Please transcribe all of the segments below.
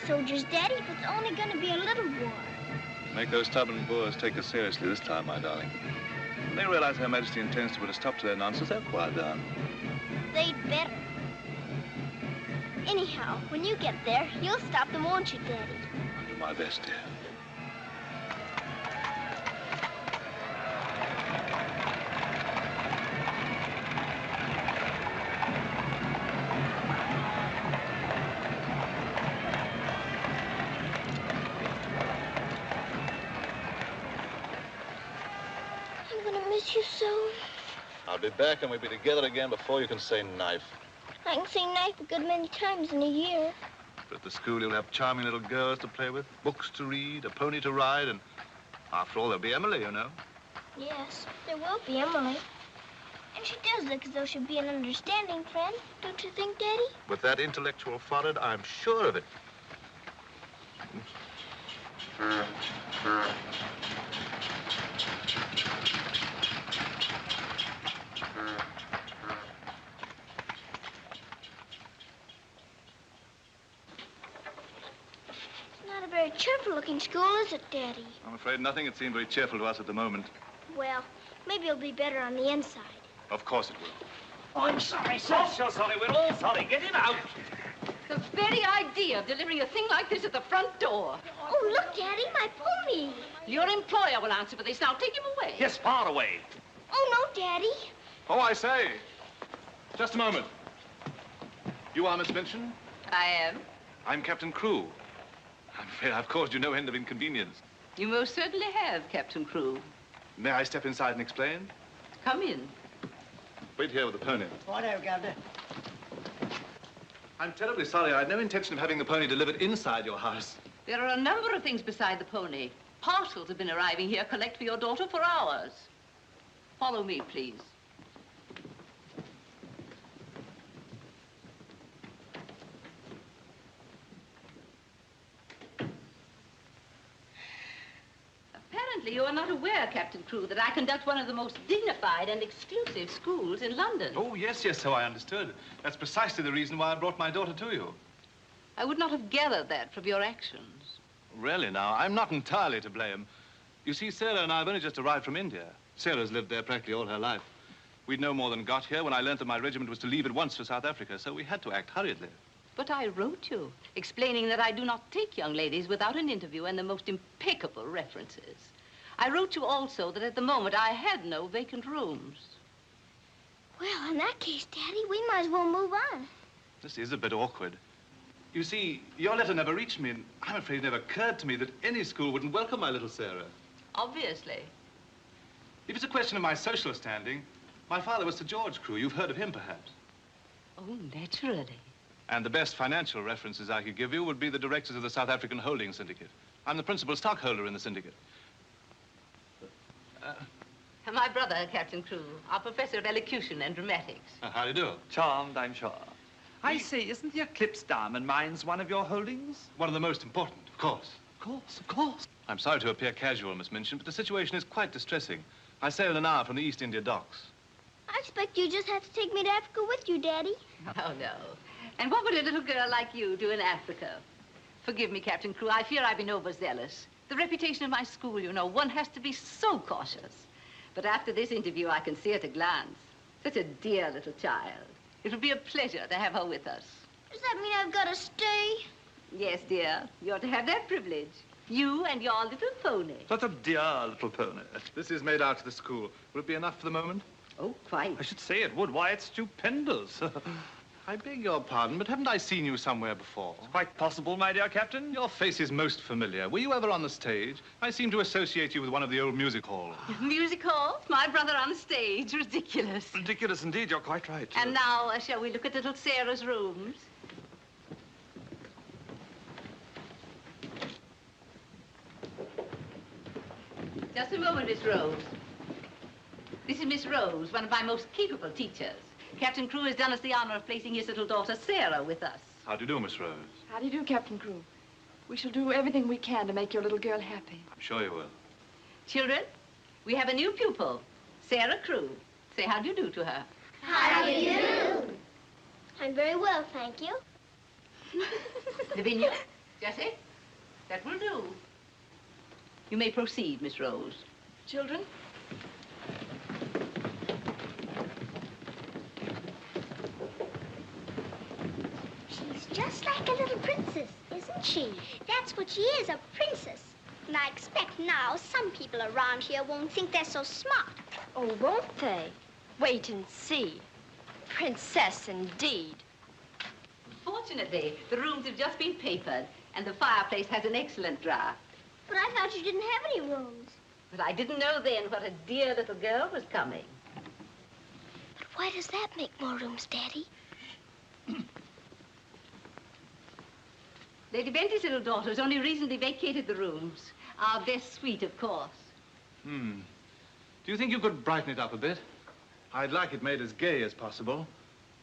soldiers, Daddy, but it's only going to be a little war. Make those stubborn Boers take us seriously this time, my darling. When they realize Her Majesty intends to put a stop to their nonsense, they'll quiet down. They'd better. Anyhow, when you get there, you'll stop them, won't you, Daddy? I'll do my best, dear. You so. I'll be back and we'll be together again before you can say knife. I can say knife a good many times in a year. But at the school you'll have charming little girls to play with, books to read, a pony to ride, and after all there'll be Emily, you know. Yes, there will be Emily. And she does look as though she'd be an understanding friend, don't you think, Daddy? With that intellectual forehead, I'm sure of it. Very cheerful-looking school, is it, Daddy? I'm afraid nothing had seemed very cheerful to us at the moment. Well, maybe it'll be better on the inside. Of course it will. Oh, I'm sorry, sir. Sure sorry. We're all sorry. Get him out. The very idea of delivering a thing like this at the front door. Oh, look, Daddy, my pony. Your employer will answer for this. Now, take him away. Yes, far away. Oh, no, Daddy. Oh, I say. Just a moment. You are Miss Minchin? I am. I'm Captain Crewe. I'm afraid I've caused you no end of inconvenience. You most certainly have, Captain Crewe. May I step inside and explain? Come in. Wait here with the pony. Righto, Governor. I'm terribly sorry. I had no intention of having the pony delivered inside your house. There are a number of things beside the pony. Parcels have been arriving here, collect for your daughter for hours. Follow me, please. Apparently, you are not aware, Captain Crewe, that I conduct one of the most dignified and exclusive schools in London. Oh, yes, so I understood. That's precisely the reason why I brought my daughter to you. I would not have gathered that from your actions. Really, now, I'm not entirely to blame. You see, Sarah and I have only just arrived from India. Sarah's lived there practically all her life. We'd no more than got here when I learned that my regiment was to leave at once for South Africa, so we had to act hurriedly. But I wrote you, explaining that I do not take young ladies without an interview and the most impeccable references. I wrote you also that at the moment I had no vacant rooms. Well, in that case, Daddy, we might as well move on. This is a bit awkward. You see, your letter never reached me, and I'm afraid it never occurred to me that any school wouldn't welcome my little Sarah. Obviously. If it's a question of my social standing, my father was Sir George Crewe. You've heard of him, perhaps. Oh, naturally. And the best financial references I could give you would be the directors of the South African Holding Syndicate. I'm the principal stockholder in the syndicate. My brother, Captain Crewe, our professor of elocution and dramatics. How do you do? Charmed, I'm sure. I say, isn't the Eclipse Diamond Mines one of your holdings? One of the most important, of course. Of course, of course. I'm sorry to appear casual, Miss Minchin, but the situation is quite distressing. I sail in an hour from the East India docks. I expect you just have to take me to Africa with you, Daddy. Oh, no. And what would a little girl like you do in Africa? Forgive me, Captain Crewe. I fear I've been overzealous. The reputation of my school, you know, one has to be so cautious. But after this interview, I can see at a glance. Such a dear little child. It would be a pleasure to have her with us. Does that mean I've got to stay? Yes, dear. You're to have that privilege. You and your little pony. Such a dear little pony. This is made out to the school. Will it be enough for the moment? Oh, quite. I should say it would. Why, it's stupendous. I beg your pardon, but haven't I seen you somewhere before? It's quite possible, my dear Captain. Your face is most familiar. Were you ever on the stage? I seem to associate you with one of the old music halls. Music halls? My brother on stage? Ridiculous. Ridiculous indeed. You're quite right. And now, shall we look at little Sarah's rooms? Just a moment, Miss Rose. This is Miss Rose, one of my most capable teachers. Captain Crewe has done us the honor of placing his little daughter, Sarah, with us. How do you do, Miss Rose? How do you do, Captain Crewe? We shall do everything we can to make your little girl happy. I'm sure you will. Children, we have a new pupil, Sarah Crewe. Say how do you do to her. How do you do? I'm very well, thank you. Lavinia, Jessie, that will do. You may proceed, Miss Rose. Children? She's just like a little princess, isn't she? That's what she is, a princess. And I expect now some people around here won't think they're so smart. Oh, won't they? Wait and see. Princess, indeed. Fortunately, the rooms have just been papered, and the fireplace has an excellent draft. But I thought you didn't have any rooms. But I didn't know then what a dear little girl was coming. But why does that make more rooms, Daddy? Lady Bentley's little daughter has only recently vacated the rooms. Our best suite, of course. Do you think you could brighten it up a bit? I'd like it made as gay as possible.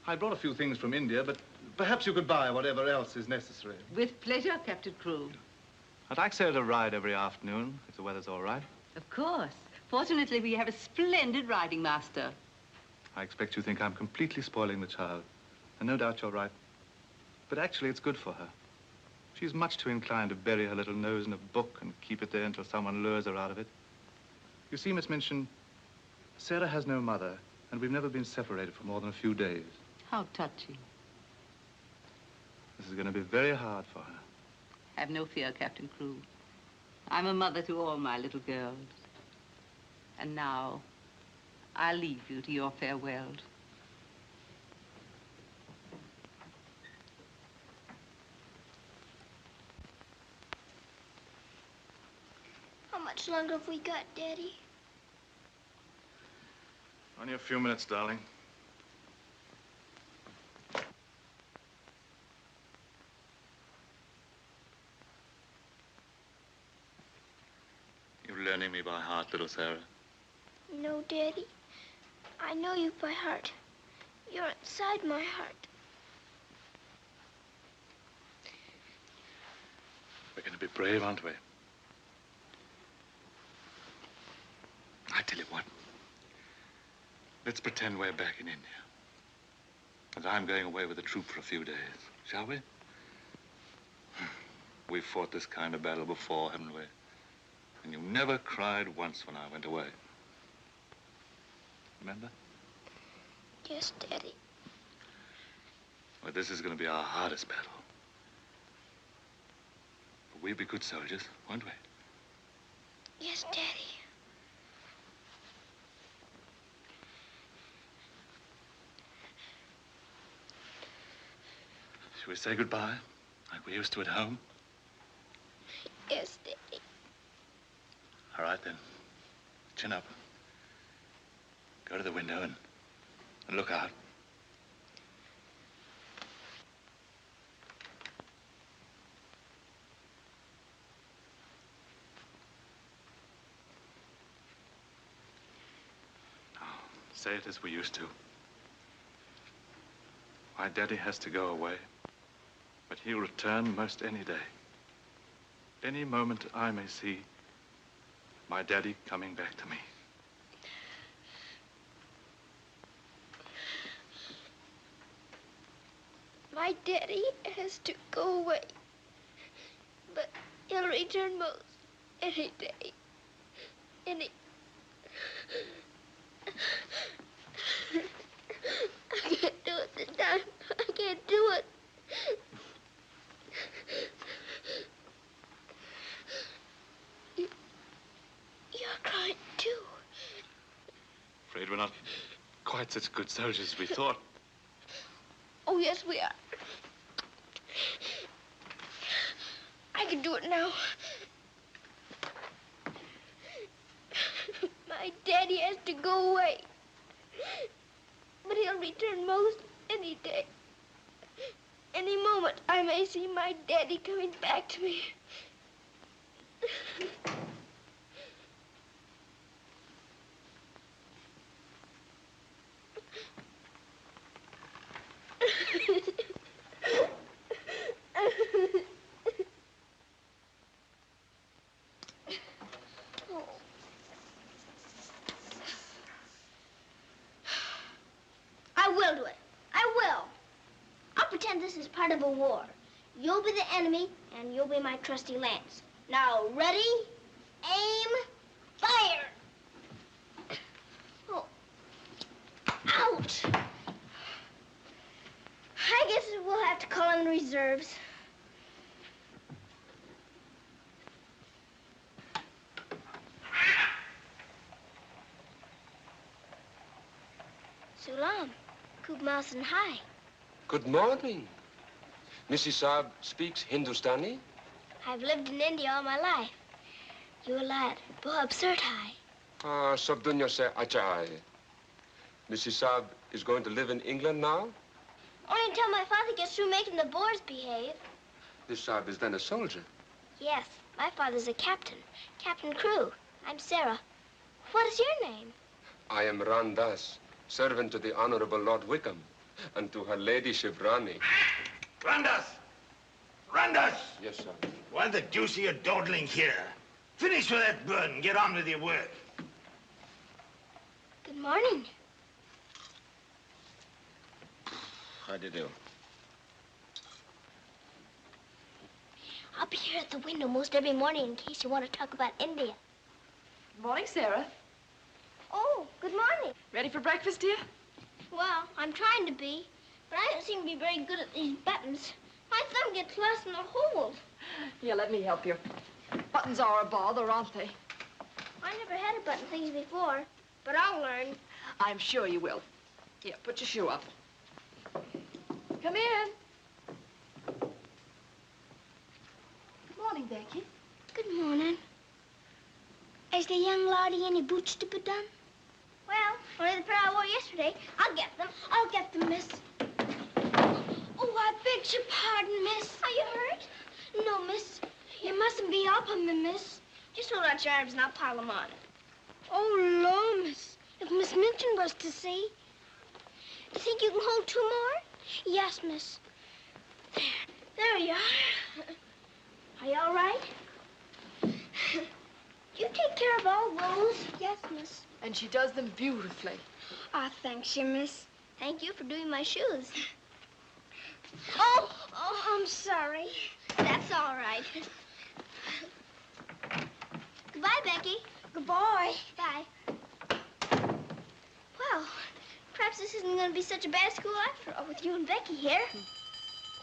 I brought a few things from India, but perhaps you could buy whatever else is necessary. With pleasure, Captain Crewe. I'd like Sarah to ride every afternoon, if the weather's all right. Of course. Fortunately, we have a splendid riding master. I expect you think I'm completely spoiling the child. And no doubt you're right. But actually, it's good for her. She's much too inclined to bury her little nose in a book and keep it there until someone lures her out of it. You see, Miss Minchin, Sarah has no mother, and we've never been separated for more than a few days. How touching. This is going to be very hard for her. Have no fear, Captain Crewe. I'm a mother to all my little girls. And now, I'll leave you to your farewells. How much longer have we got, Daddy? Only a few minutes, darling. You're learning me by heart, little Sarah. No, Daddy. I know you by heart. You're inside my heart. We're going to be brave, aren't we? I tell you what. Let's pretend we're back in India. And I'm going away with the troop for a few days, shall we? We've fought this kind of battle before, haven't we? And you never cried once when I went away. Remember? Yes, Daddy. Well, this is going to be our hardest battle. But we'll be good soldiers, won't we? Yes, Daddy. Shall we say goodbye, like we used to at home? Yes, Daddy. All right, then. Chin up. Go to the window and look out. Now, say it as we used to. My daddy has to go away, but he'll return most any day. Any moment I may see my daddy coming back to me. My daddy has to go away, but he'll return most any day. I can't do it this time. I can't do it. You're crying too. Afraid we're not quite such good soldiers as we thought. Oh, yes, we are. I can do it now. My daddy has to go away, but he'll return most any day. Any moment, I may see my daddy coming back to me. I will do it. I will. I'll pretend this is part of a war. You'll be the enemy, and you'll be my trusty lance. Now, ready, aim, fire! Oh. Ouch! I guess we'll have to call in reserves. Sulam, Kub Mouse and Hi. Good morning. Mrs. Saab speaks Hindustani? I've lived in India all my life. You a lad, Boh absurd Hi. Ah, sab dunya se acha hai. Mrs. Saab is going to live in England now? Only until my father gets through making the Boers behave. This Saab is then a soldier. Yes, my father's a captain. Captain Crew. I'm Sarah. What is your name? I am Ran Das, servant to the Honorable Lord Wickham, and to her ladyship Rani. Randas! Randas! Yes, sir. Why the deuce are you dawdling here? Finish with that burn and get on with your work. Good morning. How do you do? I'll be here at the window most every morning in case you want to talk about India. Good morning, Sarah. Oh, good morning. Ready for breakfast, dear? Well, I'm trying to be, but I don't seem to be very good at these buttons. My thumb gets lost in the holes. Here, let me help you. Buttons are a bother, aren't they? I never had to button things before, but I'll learn. I'm sure you will. Here, put your shoe up. Come in. Good morning, Becky. Good morning. Is the young laddie any boots to put on? Well, only the pair I wore yesterday. I'll get them. I'll get them, miss. Oh, I beg your pardon, miss. Are you hurt? No, miss. You mustn't be up on me, miss. Just hold out your arms and I'll pile them on. Oh, Lord, miss. If Miss Minton was to see. You think you can hold two more? Yes, miss. There you are. Are you all right? You take care of all those? Yes, miss. And she does them beautifully. Ah, thanks, you miss. Thank you for doing my shoes. Oh, I'm sorry. That's all right. Goodbye, Becky. Goodbye. Bye. Well, perhaps this isn't going to be such a bad school after all with you and Becky here.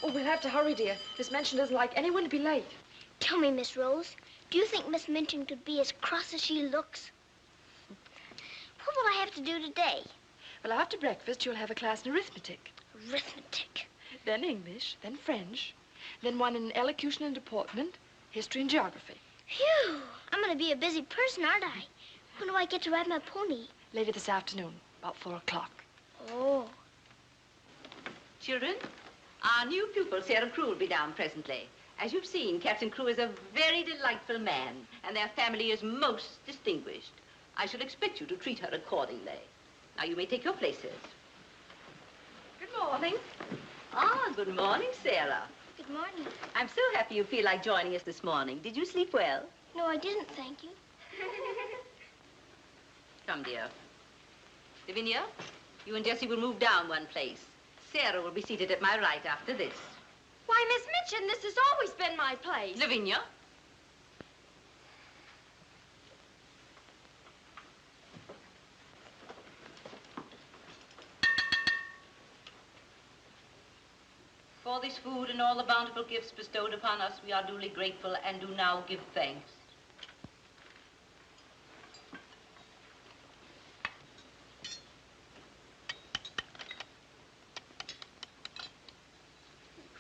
Oh, we'll have to hurry, dear. Miss Minchin doesn't like anyone to be late. Tell me, Miss Rose, do you think Miss Minchin could be as cross as she looks? What will I have to do today? Well, after breakfast, you'll have a class in arithmetic. Arithmetic. Then English, then French, then one in elocution and deportment, history and geography. Phew! I'm going to be a busy person, aren't I? When do I get to ride my pony? Later this afternoon, about 4 o'clock. Oh. Children, our new pupil, Sarah Crew, will be down presently. As you've seen, Captain Crew is a very delightful man, and their family is most distinguished. I shall expect you to treat her accordingly. Now, you may take your places. Good morning. Ah, good morning, Sarah. Good morning. I'm so happy you feel like joining us this morning. Did you sleep well? No, I didn't, thank you. Come, dear. Lavinia, you and Jessie will move down one place. Sarah will be seated at my right after this. Why, Miss Minchin, this has always been my place. Lavinia. For this food and all the bountiful gifts bestowed upon us, we are duly grateful and do now give thanks.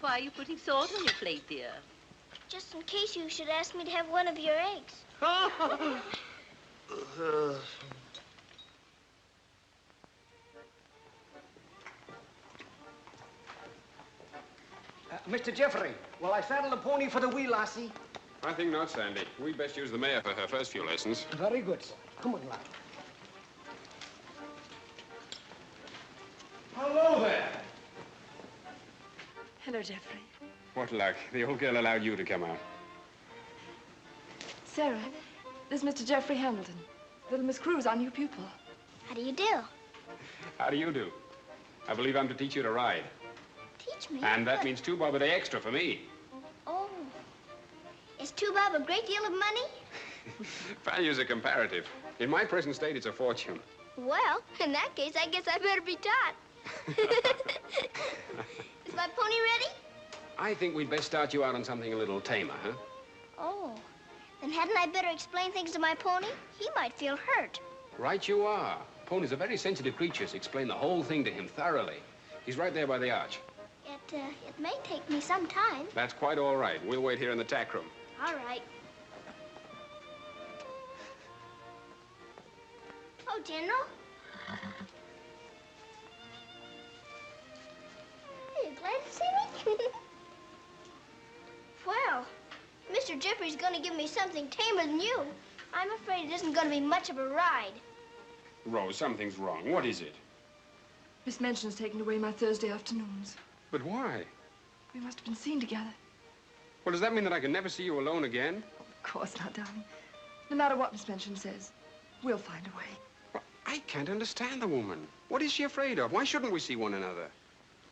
Why are you putting salt on your plate, dear? Just in case you should ask me to have one of your eggs. Mr. Jeffrey, will I saddle the pony for the wee lassie? I think not, Sandy. We'd best use the mare for her first few lessons. Very good, sir. Come on, lad. Hello there. Hello, Jeffrey. What luck. The old girl allowed you to come out. Sarah, this is Mr. Jeffrey Hamilton. Little Miss Crew's our new pupil. How do you do? How do you do? I believe I'm to teach you to ride. Teach me. And that means 2 bob a day extra for me. Oh. Has Two Bob a great deal of money? Values are comparative. In my present state, it's a fortune. Well, in that case, I guess I better be taught. Is my pony ready? I think we'd best start you out on something a little tamer, huh? Oh, then hadn't I better explain things to my pony? He might feel hurt. Right you are. Ponies are very sensitive creatures. Explain the whole thing to him thoroughly. He's right there by the arch. It may take me some time. That's quite all right. We'll wait here in the tack room. All right. Oh, General. Are you glad to see me? Well, Mr. Jeffrey's going to give me something tamer than you. I'm afraid it isn't going to be much of a ride. Rose, something's wrong. What is it? Miss Minchin's taken away my Thursday afternoons. But why? We must have been seen together. Well, does that mean that I can never see you alone again? Of course not, darling. No matter what Miss Minchin says, we'll find a way. Well, I can't understand the woman. What is she afraid of? Why shouldn't we see one another?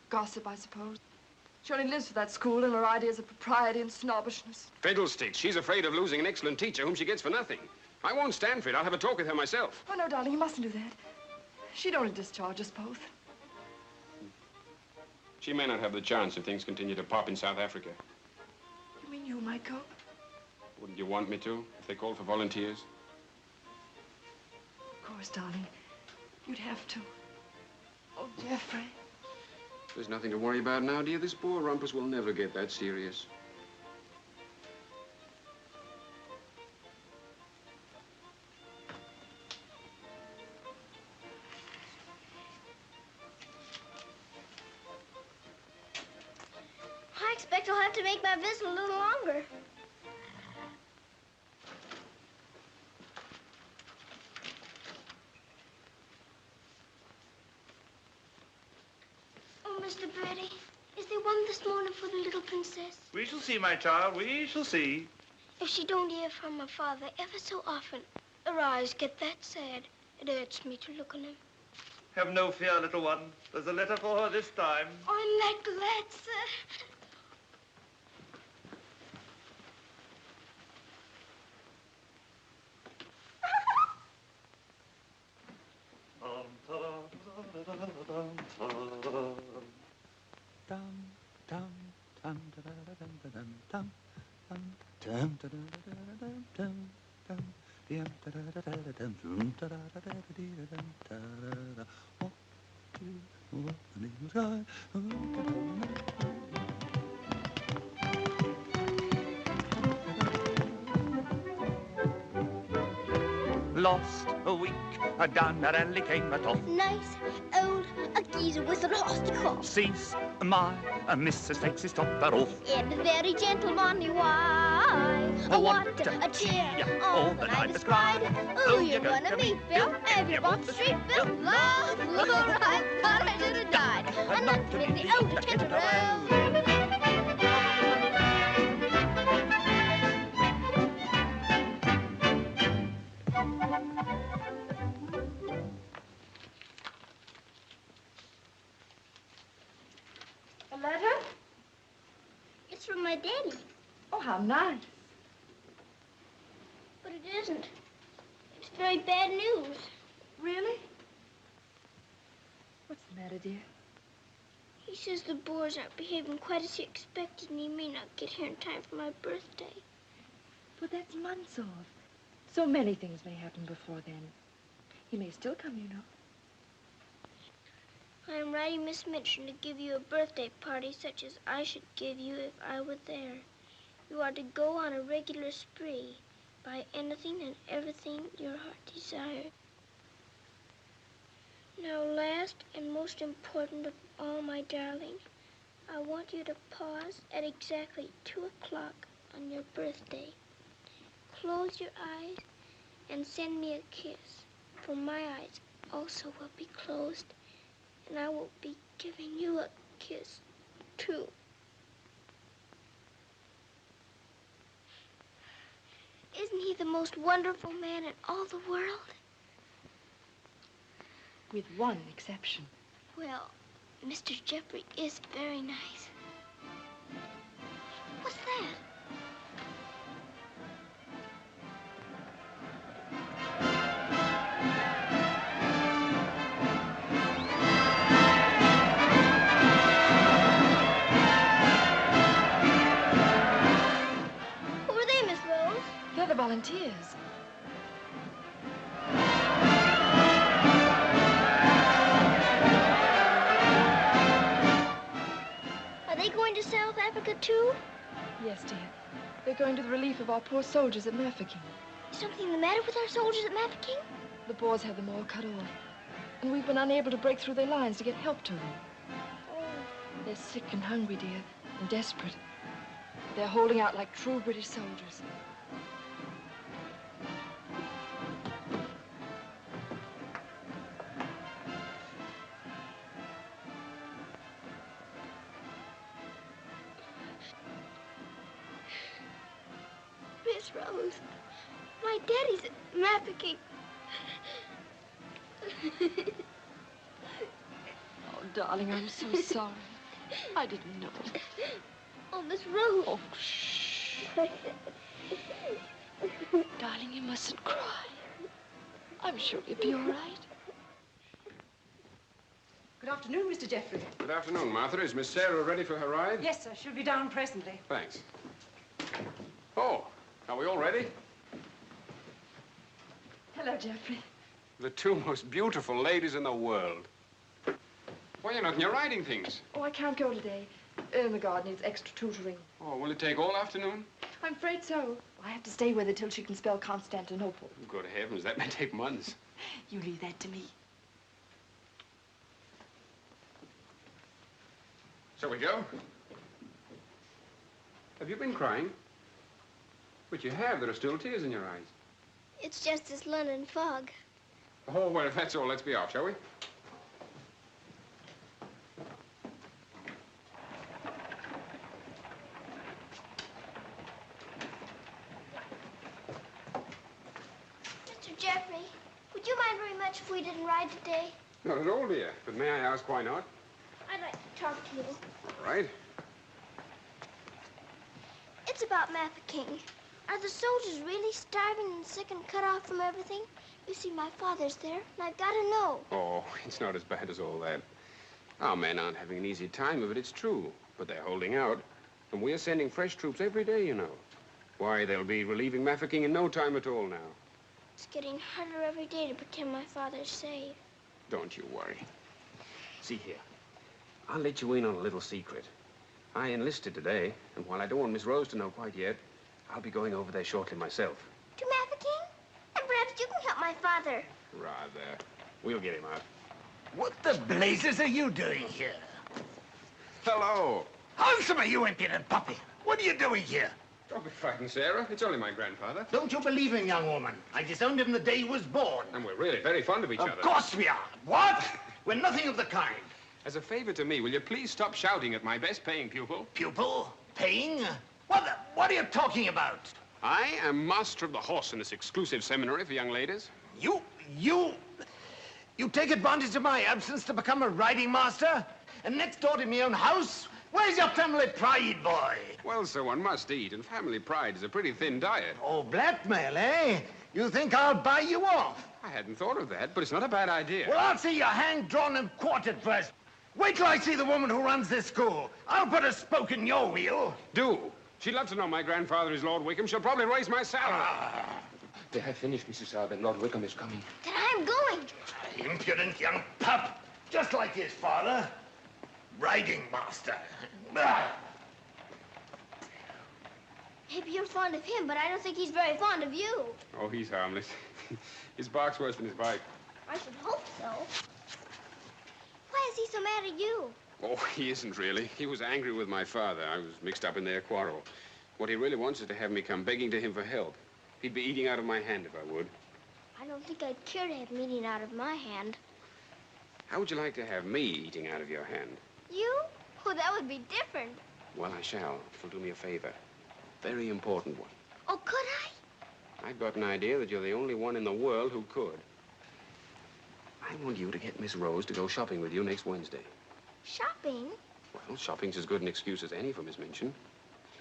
Gossip, I suppose. She only lives for that school and her ideas of propriety and snobbishness. Fiddlesticks. She's afraid of losing an excellent teacher whom she gets for nothing. I won't stand for it. I'll have a talk with her myself. Oh, no, darling, you mustn't do that. She'd only discharge us both. She may not have the chance if things continue to pop in South Africa. You mean you might go? Wouldn't you want me to, if they called for volunteers? Of course, darling. You'd have to. Oh, Jeffrey. There's nothing to worry about now, dear. This poor rumpus will never get that serious. I expect I'll have to make my visit a little longer. Oh, Mr. Birdie, is there one this morning for the little princess? We shall see, my child. We shall see. If she don't hear from her father ever so often, her eyes get that sad. It hurts me to look on them. Have no fear, little one. There's a letter for her this time. I'm that glad, sir. Lost a week, down the rally came a toff. Nice old geezer with an nasty cough. Sees my Mrs. takes his topper off. In a very gentlemanly way. I want a cheer all the night is cried. Who you gonna meet, Bill? Have you walked the street, Bill? Love, I thought I should have died. I'm not to the old tented road. A letter? It's from my daddy. Oh, how nice. But it isn't. It's very bad news. Really? What's the matter, dear? He says the Boers aren't behaving quite as he expected, and he may not get here in time for my birthday. Well, that's months off. So many things may happen before then. He may still come, you know. I am writing Miss Minchin to give you a birthday party such as I should give you if I were there. You are to go on a regular spree, buy anything and everything your heart desires. Now, last and most important of all, my darling, I want you to pause at exactly 2 o'clock on your birthday. Close your eyes and send me a kiss, for my eyes also will be closed, and I will be giving you a kiss, too. Isn't he the most wonderful man in all the world? With one exception. Well, Mr. Jeffrey is very nice. What's that? too? Yes, dear. They're going to the relief of our poor soldiers at Mafeking. Is something the matter with our soldiers at Mafeking? The Boers have them all cut off. And we've been unable to break through their lines to get help to them. Oh. They're sick and hungry, dear, and desperate. They're holding out like true British soldiers. Miss Rose, my daddy's at Mafeking. Oh, darling, I'm so sorry. I didn't know. Oh, Miss Rose. Oh, shh. Darling, you mustn't cry. I'm sure you'll be all right. Good afternoon, Mr. Jeffrey. Good afternoon, Martha. Is Miss Sarah ready for her ride? Yes, sir. She'll be down presently. Thanks. Oh, are we all ready? Hello, Jeffrey. The two most beautiful ladies in the world. Why, you're not in your riding things. Oh, I can't go today. Irma needs extra tutoring. Oh, will it take all afternoon? I'm afraid so. I have to stay with her till she can spell Constantinople. Good heavens, that may take months. You leave that to me. Shall we go? Have you been crying? But you have. There are still tears in your eyes. It's just this London fog. Oh, well, if that's all, let's be off, shall we? Mr. Jeffrey, would you mind very much if we didn't ride today? Not at all, dear. But may I ask why not? I'd like to talk to you. All right. It's about Mafeking. Are the soldiers really starving and sick and cut off from everything? You see, my father's there, and I've got to know. Oh, it's not as bad as all that. Our men aren't having an easy time of it, it's true. But they're holding out. And we're sending fresh troops every day, you know. Why, they'll be relieving Mafeking in no time at all now. It's getting harder every day to pretend my father's safe. Don't you worry. See here, I'll let you in on a little secret. I enlisted today, and while I don't want Miss Rose to know quite yet, I'll be going over there shortly myself. To Mafeking? And perhaps you can help my father. Rather. We'll get him out. What the blazes are you doing here? Hello. Answer me, you impudent puppy. What are you doing here? Don't be frightened, Sarah. It's only my grandfather. Don't you believe him, young woman? I disowned him the day he was born. And we're really very fond of each other. Of course we are. What? We're nothing of the kind. As a favor to me, will you please stop shouting at my best-paying pupil? Pupil? Paying? What are you talking about? I am master of the horse in this exclusive seminary for young ladies. You take advantage of my absence to become a riding master? And next door to my own house? Where's your family pride, boy? Well, so one must eat, and family pride is a pretty thin diet. Oh, blackmail, eh? You think I'll buy you off? I hadn't thought of that, but it's not a bad idea. Well, I'll see you hanged, drawn, and quartered first. Wait till I see the woman who runs this school. I'll put a spoke in your wheel. Do. She'd love to know my grandfather is Lord Wickham. She'll probably raise my salary. They have finished, Mrs. Arben. Lord Wickham is coming. Then I'm going. Impudent young pup. Just like his father. Riding master. Maybe you're fond of him, but I don't think he's very fond of you. Oh, he's harmless. His bark's worse than his bite. I should hope so. Why is he so mad at you? Oh, he isn't really. He was angry with my father. I was mixed up in their quarrel. What he really wants is to have me come begging to him for help. He'd be eating out of my hand if I would. I don't think I'd care to have him eating out of my hand. How would you like to have me eating out of your hand? You? Oh, that would be different. Well, I shall, if you'll do me a favor. Very important one. Oh, could I? I've got an idea that you're the only one in the world who could. I want you to get Miss Rose to go shopping with you next Wednesday. Shopping? Well, shopping's as good an excuse as any for Miss Minchin.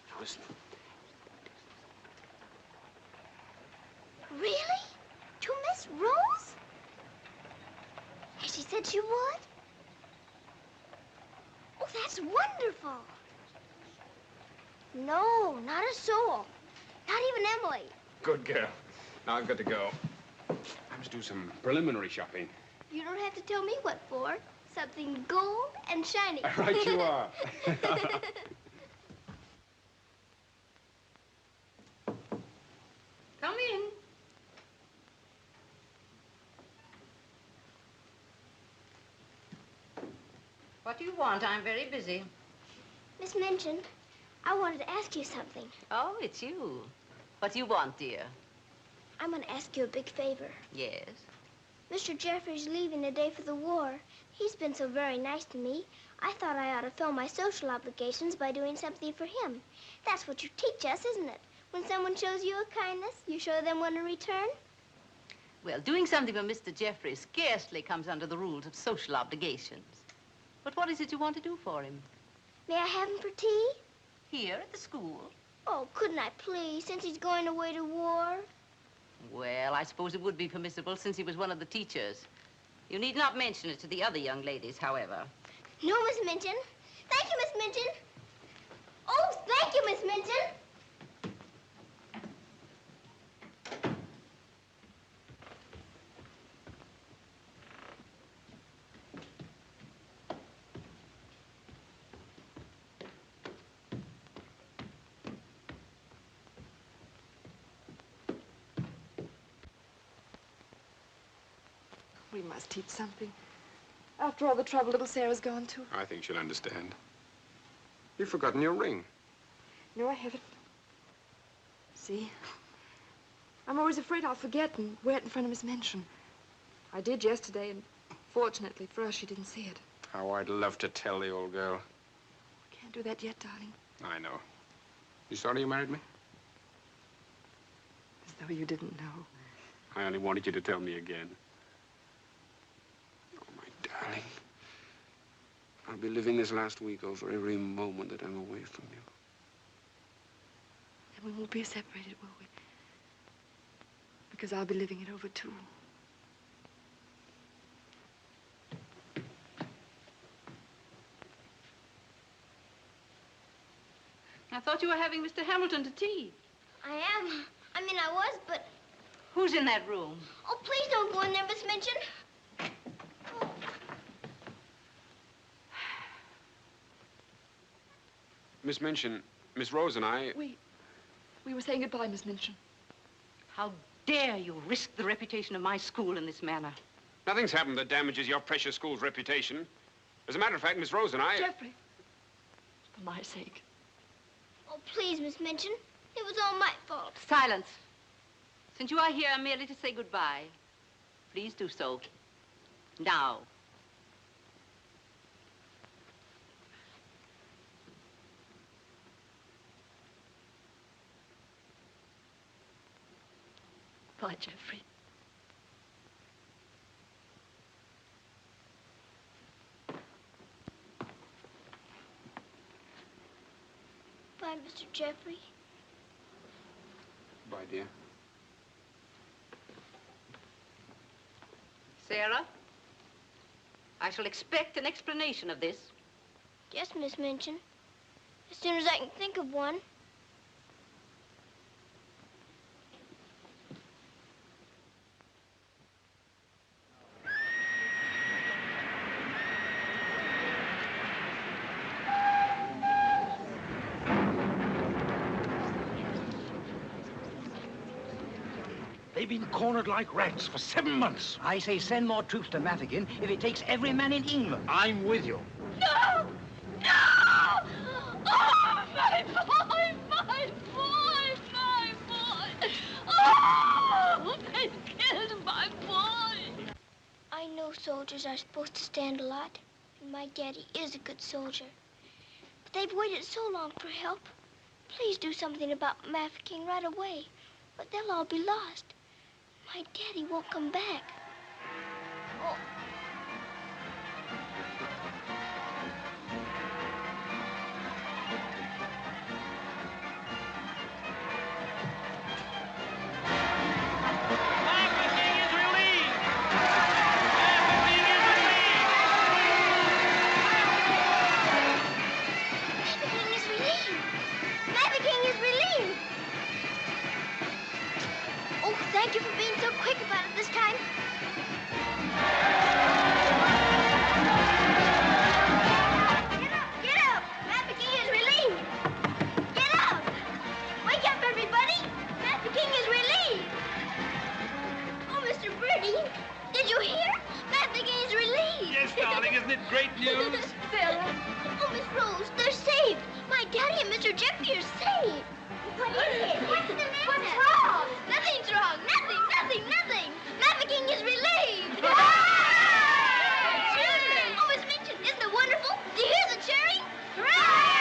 Now, listen. Really? To Miss Rose? Has she said she would? Oh, that's wonderful. No, not a soul. Not even Emily. Good girl. Now I've got to go. I must do some preliminary shopping. You don't have to tell me what for. Something gold and shiny. Right you are. Come in. What do you want? I'm very busy. Miss Minchin, I wanted to ask you something. Oh, it's you. What do you want, dear? I'm going to ask you a big favor. Yes? Mr. Jeffrey's leaving today for the war. He's been so very nice to me. I thought I ought to fill my social obligations by doing something for him. That's what you teach us, isn't it? When someone shows you a kindness, you show them one in return? Well, doing something for Mr. Jeffrey scarcely comes under the rules of social obligations. But what is it you want to do for him? May I have him for tea? Here at the school? Oh, couldn't I please, since he's going away to war? Well, I suppose it would be permissible since he was one of the teachers. You need not mention it to the other young ladies, however. No, Miss Minchin. Thank you, Miss Minchin. Oh, thank you, Miss Minchin. We must teach something. After all the trouble little Sarah's gone to. I think she'll understand. You've forgotten your ring. No, I haven't. See? I'm always afraid I'll forget and wear it in front of Miss Minchin. I did yesterday, and fortunately for us, she didn't see it. How I'd love to tell the old girl. I can't do that yet, darling. I know. You sorry you married me? As though you didn't know. I only wanted you to tell me again. Oh, my darling. I'll be living this last week over every moment that I'm away from you. And we won't be separated, will we? Because I'll be living it over, too. I thought you were having Mr. Hamilton to tea. I am. I mean, I was, but... Who's in that room? Oh, please don't go in there, Miss Minchin. Oh. Miss Minchin, Miss Rose and I... We were saying goodbye, Miss Minchin. How dare you risk the reputation of my school in this manner? Nothing's happened that damages your precious school's reputation. As a matter of fact, Miss Rose and I... Jeffrey, for my sake. Oh, please, Miss Minchin. It was all my fault. Silence. Since you are here merely to say goodbye, please do so now. Bye, Jeffrey. Bye, Mr. Jeffrey. Bye, dear. Sarah, I shall expect an explanation of this. Yes, Miss Minchin. As soon as I can think of one. They've been cornered like rats for 7 months. I say send more troops to Mafeking if it takes every man in England. I'm with you. No! No! Oh, my boy! My boy! My boy! Oh! They killed my boy! I know soldiers are supposed to stand a lot, and my daddy is a good soldier. But they've waited so long for help. Please do something about Mafeking right away, but they'll all be lost. My daddy won't come back. Oh. Thank you for being so quick about it this time. Sarah. Oh, Miss Rose, they're saved. My daddy and Mr. Jeffrey are saved. What is it? What's the matter? What's wrong? Nothing's wrong. Nothing. Maverick is relieved. Children! Oh, Miss Minchin, isn't it wonderful? Do you hear the cheering? Hooray!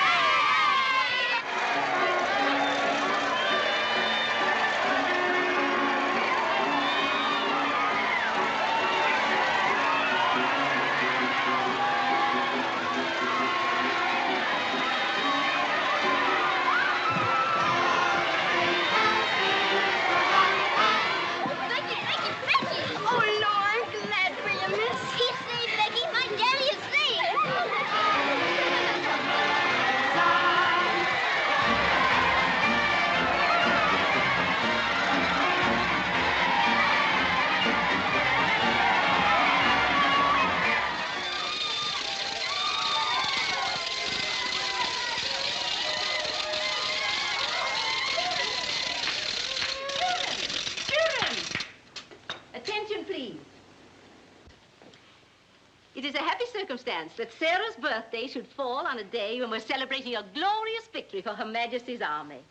It is a happy circumstance that Sarah's birthday should fall on a day when we're celebrating a glorious victory for Her Majesty's army.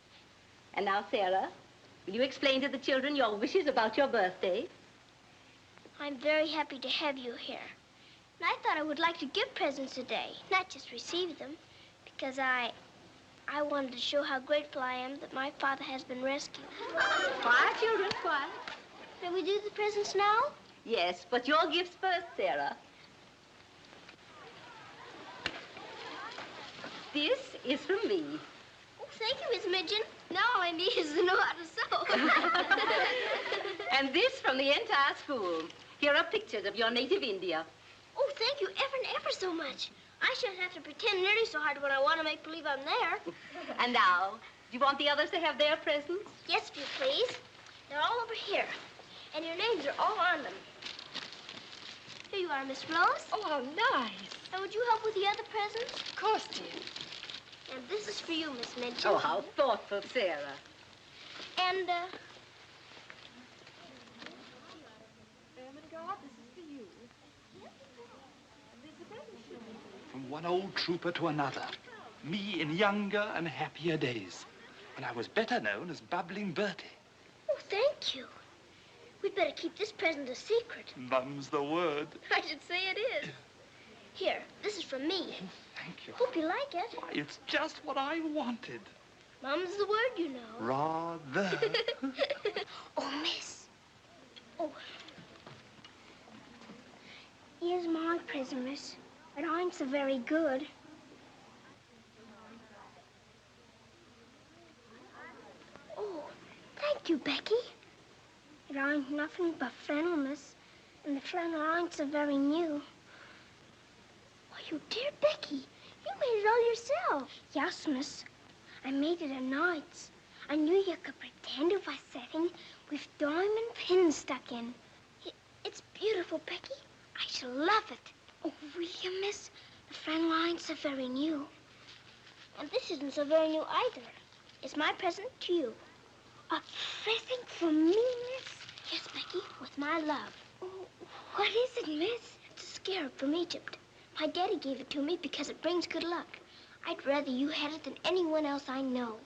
And now, Sarah, will you explain to the children your wishes about your birthday? I'm very happy to have you here. And I thought I would like to give presents today, not just receive them, because I wanted to show how grateful I am that my father has been rescued. Quiet, children, quiet. May we do the presents now? Yes, but your gifts first, Sarah. This is from me. Oh, thank you, Miss Midgeon. Now all I need is to know how to sew. And this from the entire school. Here are pictures of your native India. Oh, thank you ever and ever so much. I shan't have to pretend nearly so hard when I want to make believe I'm there. And now, do you want the others to have their presents? Yes, if you please. They're all over here. And your names are all on them. Here you are, Miss Rose. Oh, how nice. And would you help with the other presents? Of course, dear. And this is for you, Miss Minchin. Oh, how thoughtful, Sarah. And, Ermengarde, this is for you. From one old trooper to another. Me in younger and happier days, when I was better known as Bubbling Bertie. oh, thank you. We'd better keep this present a secret. Mum's the word. I should say it is. Here, this is from me. Thank you. Hope you like it. Why, it's just what I wanted. Mum's the word, you know. Rather. Oh, miss. Oh. Here's my present, miss. But I'm so very good. Oh, thank you, Becky. It ain't nothing but flannel, miss. And the flannel ain't so very new. Why, you dear Becky, you made it all yourself. Yes, miss. I made it at nights. I knew you could pretend it was setting with diamond pins stuck in. It's beautiful, Becky. I shall love it. Oh, will you, miss? The flannel ain't so very new. And this isn't so very new either. It's my present to you. A present from me, miss? Yes, Becky, with my love. Oh, what is it, miss? It's a scarab from Egypt. My daddy gave it to me because it brings good luck. I'd rather you had it than anyone else I know.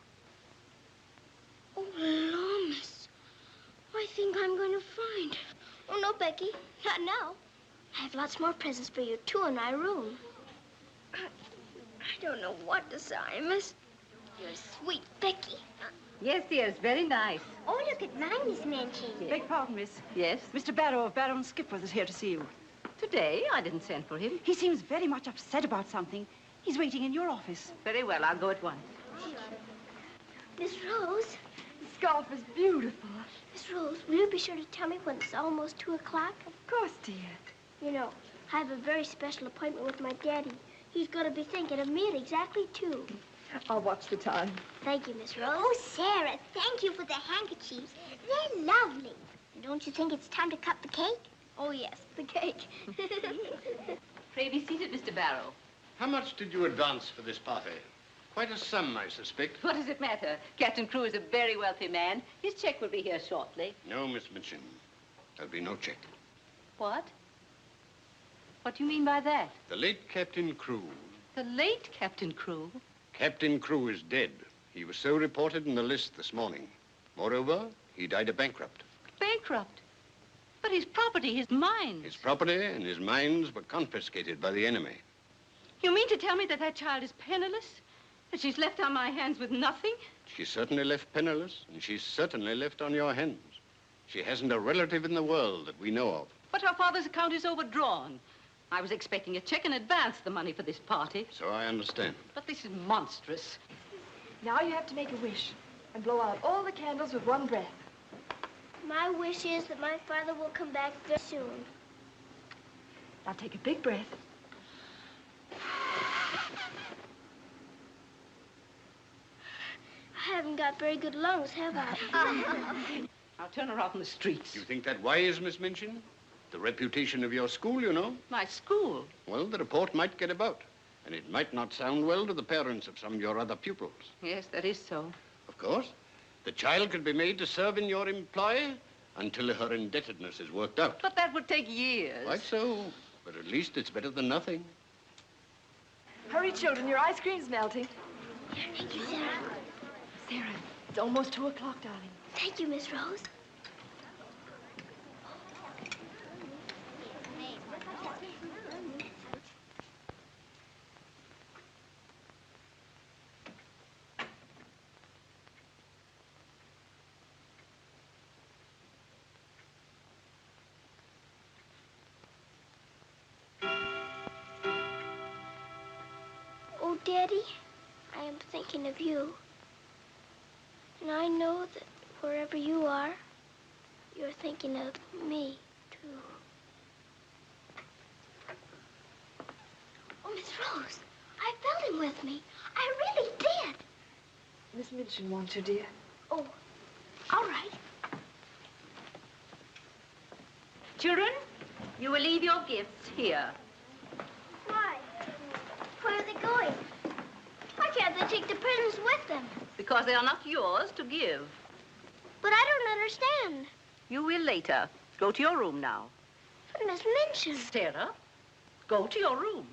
Oh, Lord, miss. I think I'm going to find. Oh, no, Becky, not now. I have lots more presents for you, too, in my room. I don't know what to say, miss. You're sweet, Becky. Yes, dear, it's very nice. Oh, look at mine, Miss Minchin. Beg pardon, miss. Yes? Mr. Barrow of Barrow and Skipworth is here to see you. Today? I didn't send for him. He seems very much upset about something. He's waiting in your office. Very well, I'll go at once. Miss Rose. The scarf is beautiful. Miss Rose, will you be sure to tell me when it's almost 2 o'clock? Of course, dear. You know, I have a very special appointment with my daddy. He's going to be thinking of me at exactly 2. I'll watch the time. Thank you, Miss Rose. Oh, Sarah, thank you for the handkerchiefs. They're lovely. And don't you think it's time to cut the cake? Oh, yes, the cake. Pray be seated, Mr. Barrow. How much did you advance for this party? Quite a sum, I suspect. What does it matter? Captain Crewe is a very wealthy man. His check will be here shortly. No, Miss Minchin. There'll be no check. What What do you mean by that? The late Captain Crewe. The late Captain Crewe? Captain Crewe is dead. He was so reported in the list this morning. Moreover, he died a bankrupt. Bankrupt? But his property, his mines. His property and his mines were confiscated by the enemy. You mean to tell me that that child is penniless? That she's left on my hands with nothing? She's certainly left penniless, and she's certainly left on your hands. She hasn't a relative in the world that we know of. But her father's account is overdrawn. I was expecting a check in advance, the money for this party. So I understand. But this is monstrous. Now you have to make a wish and blow out all the candles with one breath. My wish is that my father will come back very soon. Now take a big breath. I haven't got very good lungs, have I? I'll turn her out in the streets. You think that wise, Miss Minchin? The reputation of your school, you know. My school? Well, the report might get about, and it might not sound well to the parents of some of your other pupils. Yes, that is so. Of course. The child could be made to serve in your employ until her indebtedness is worked out. But that would take years. Quite so. But at least it's better than nothing. Hurry, children, your ice cream's melting. Thank you, Sarah. Sarah, it's almost 2 o'clock, darling. Thank you, Miss Rose. Oh, Daddy, I am thinking of you. And I know that wherever you are, you're thinking of me, too. Oh, Miss Rose, I felt him with me. I really did. Miss Minchin wants you, dear. Oh, all right. Children, you will leave your gifts here. Why? Where are they going? Why can't they take the presents with them? Because they are not yours to give. But I don't understand. You will later. Go to your room now. But Miss Minchin. Sarah, go to your room.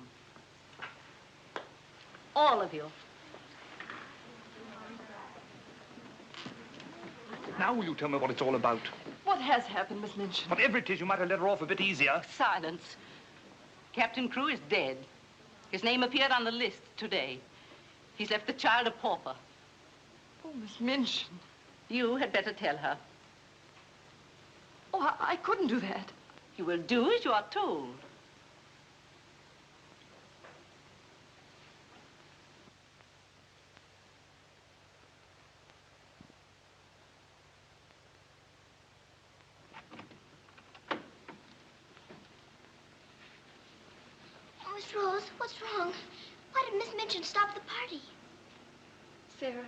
All of you. Now will you tell me what it's all about? What has happened, Miss Minchin? Whatever it is, you might have let her off a bit easier. Silence. Captain Crewe is dead. His name appeared on the list today. He's left the child a pauper. Oh, Miss Minchin. You had better tell her. Oh, I couldn't do that. You will do as you are told. Oh, Miss Rose, what's wrong? Why did Miss Minchin stop the party? Sarah,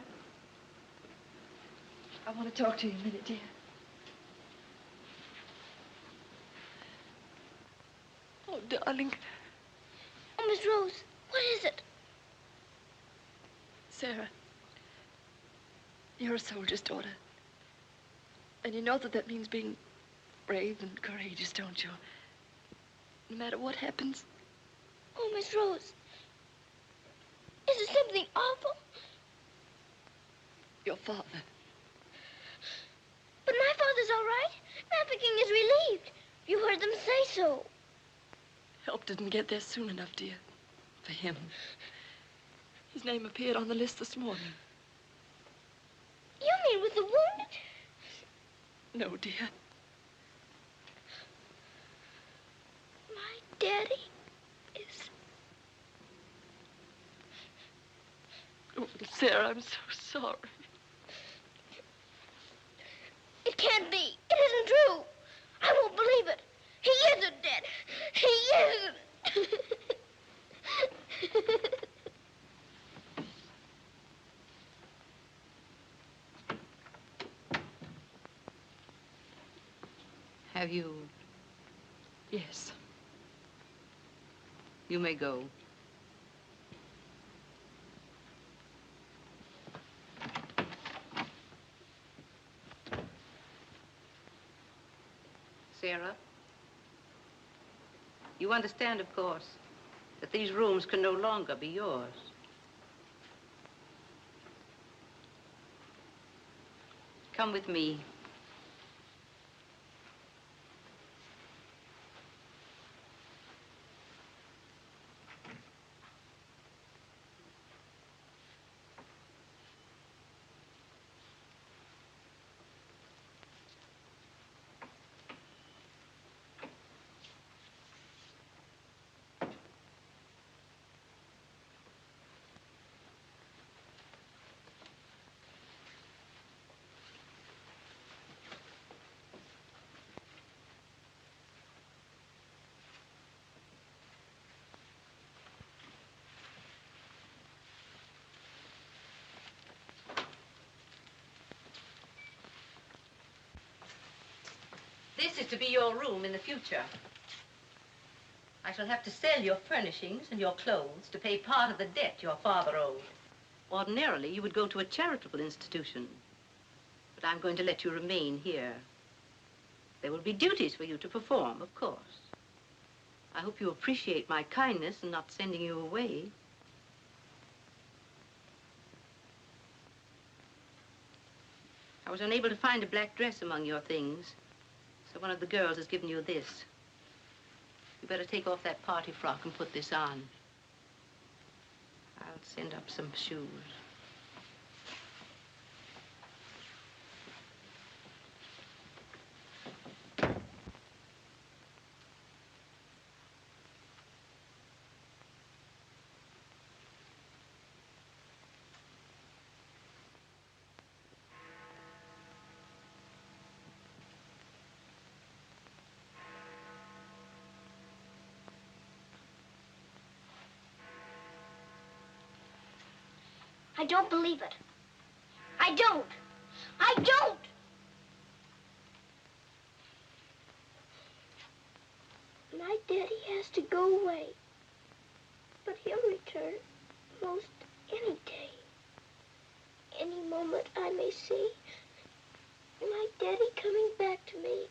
I want to talk to you a minute, dear. Oh, darling. Oh, Miss Rose, what is it? Sarah, you're a soldier's daughter. And you know that that means being brave and courageous, don't you? No matter what happens. Oh, Miss Rose, is it something awful? Your father. But my father's all right. King is relieved. You heard them say so. Help didn't get there soon enough, dear. For him. His name appeared on the list this morning. You mean with the wounded? No, dear. My daddy is... Oh, Sarah, I'm so sorry. It can't be. It isn't true. I won't believe it. He isn't dead. He isn't. Have you? Yes. You may go. Sarah? You understand, of course, that these rooms can no longer be yours. Come with me. This is to be your room in the future. I shall have to sell your furnishings and your clothes to pay part of the debt your father owed. Ordinarily, you would go to a charitable institution, but I'm going to let you remain here. There will be duties for you to perform, of course. I hope you appreciate my kindness in not sending you away. I was unable to find a black dress among your things, so one of the girls has given you this. You better take off that party frock and put this on. I'll send up some shoes. I don't believe it. I don't. I don't! My daddy has to go away. But he'll return most any day. Any moment I may see my daddy coming back to me.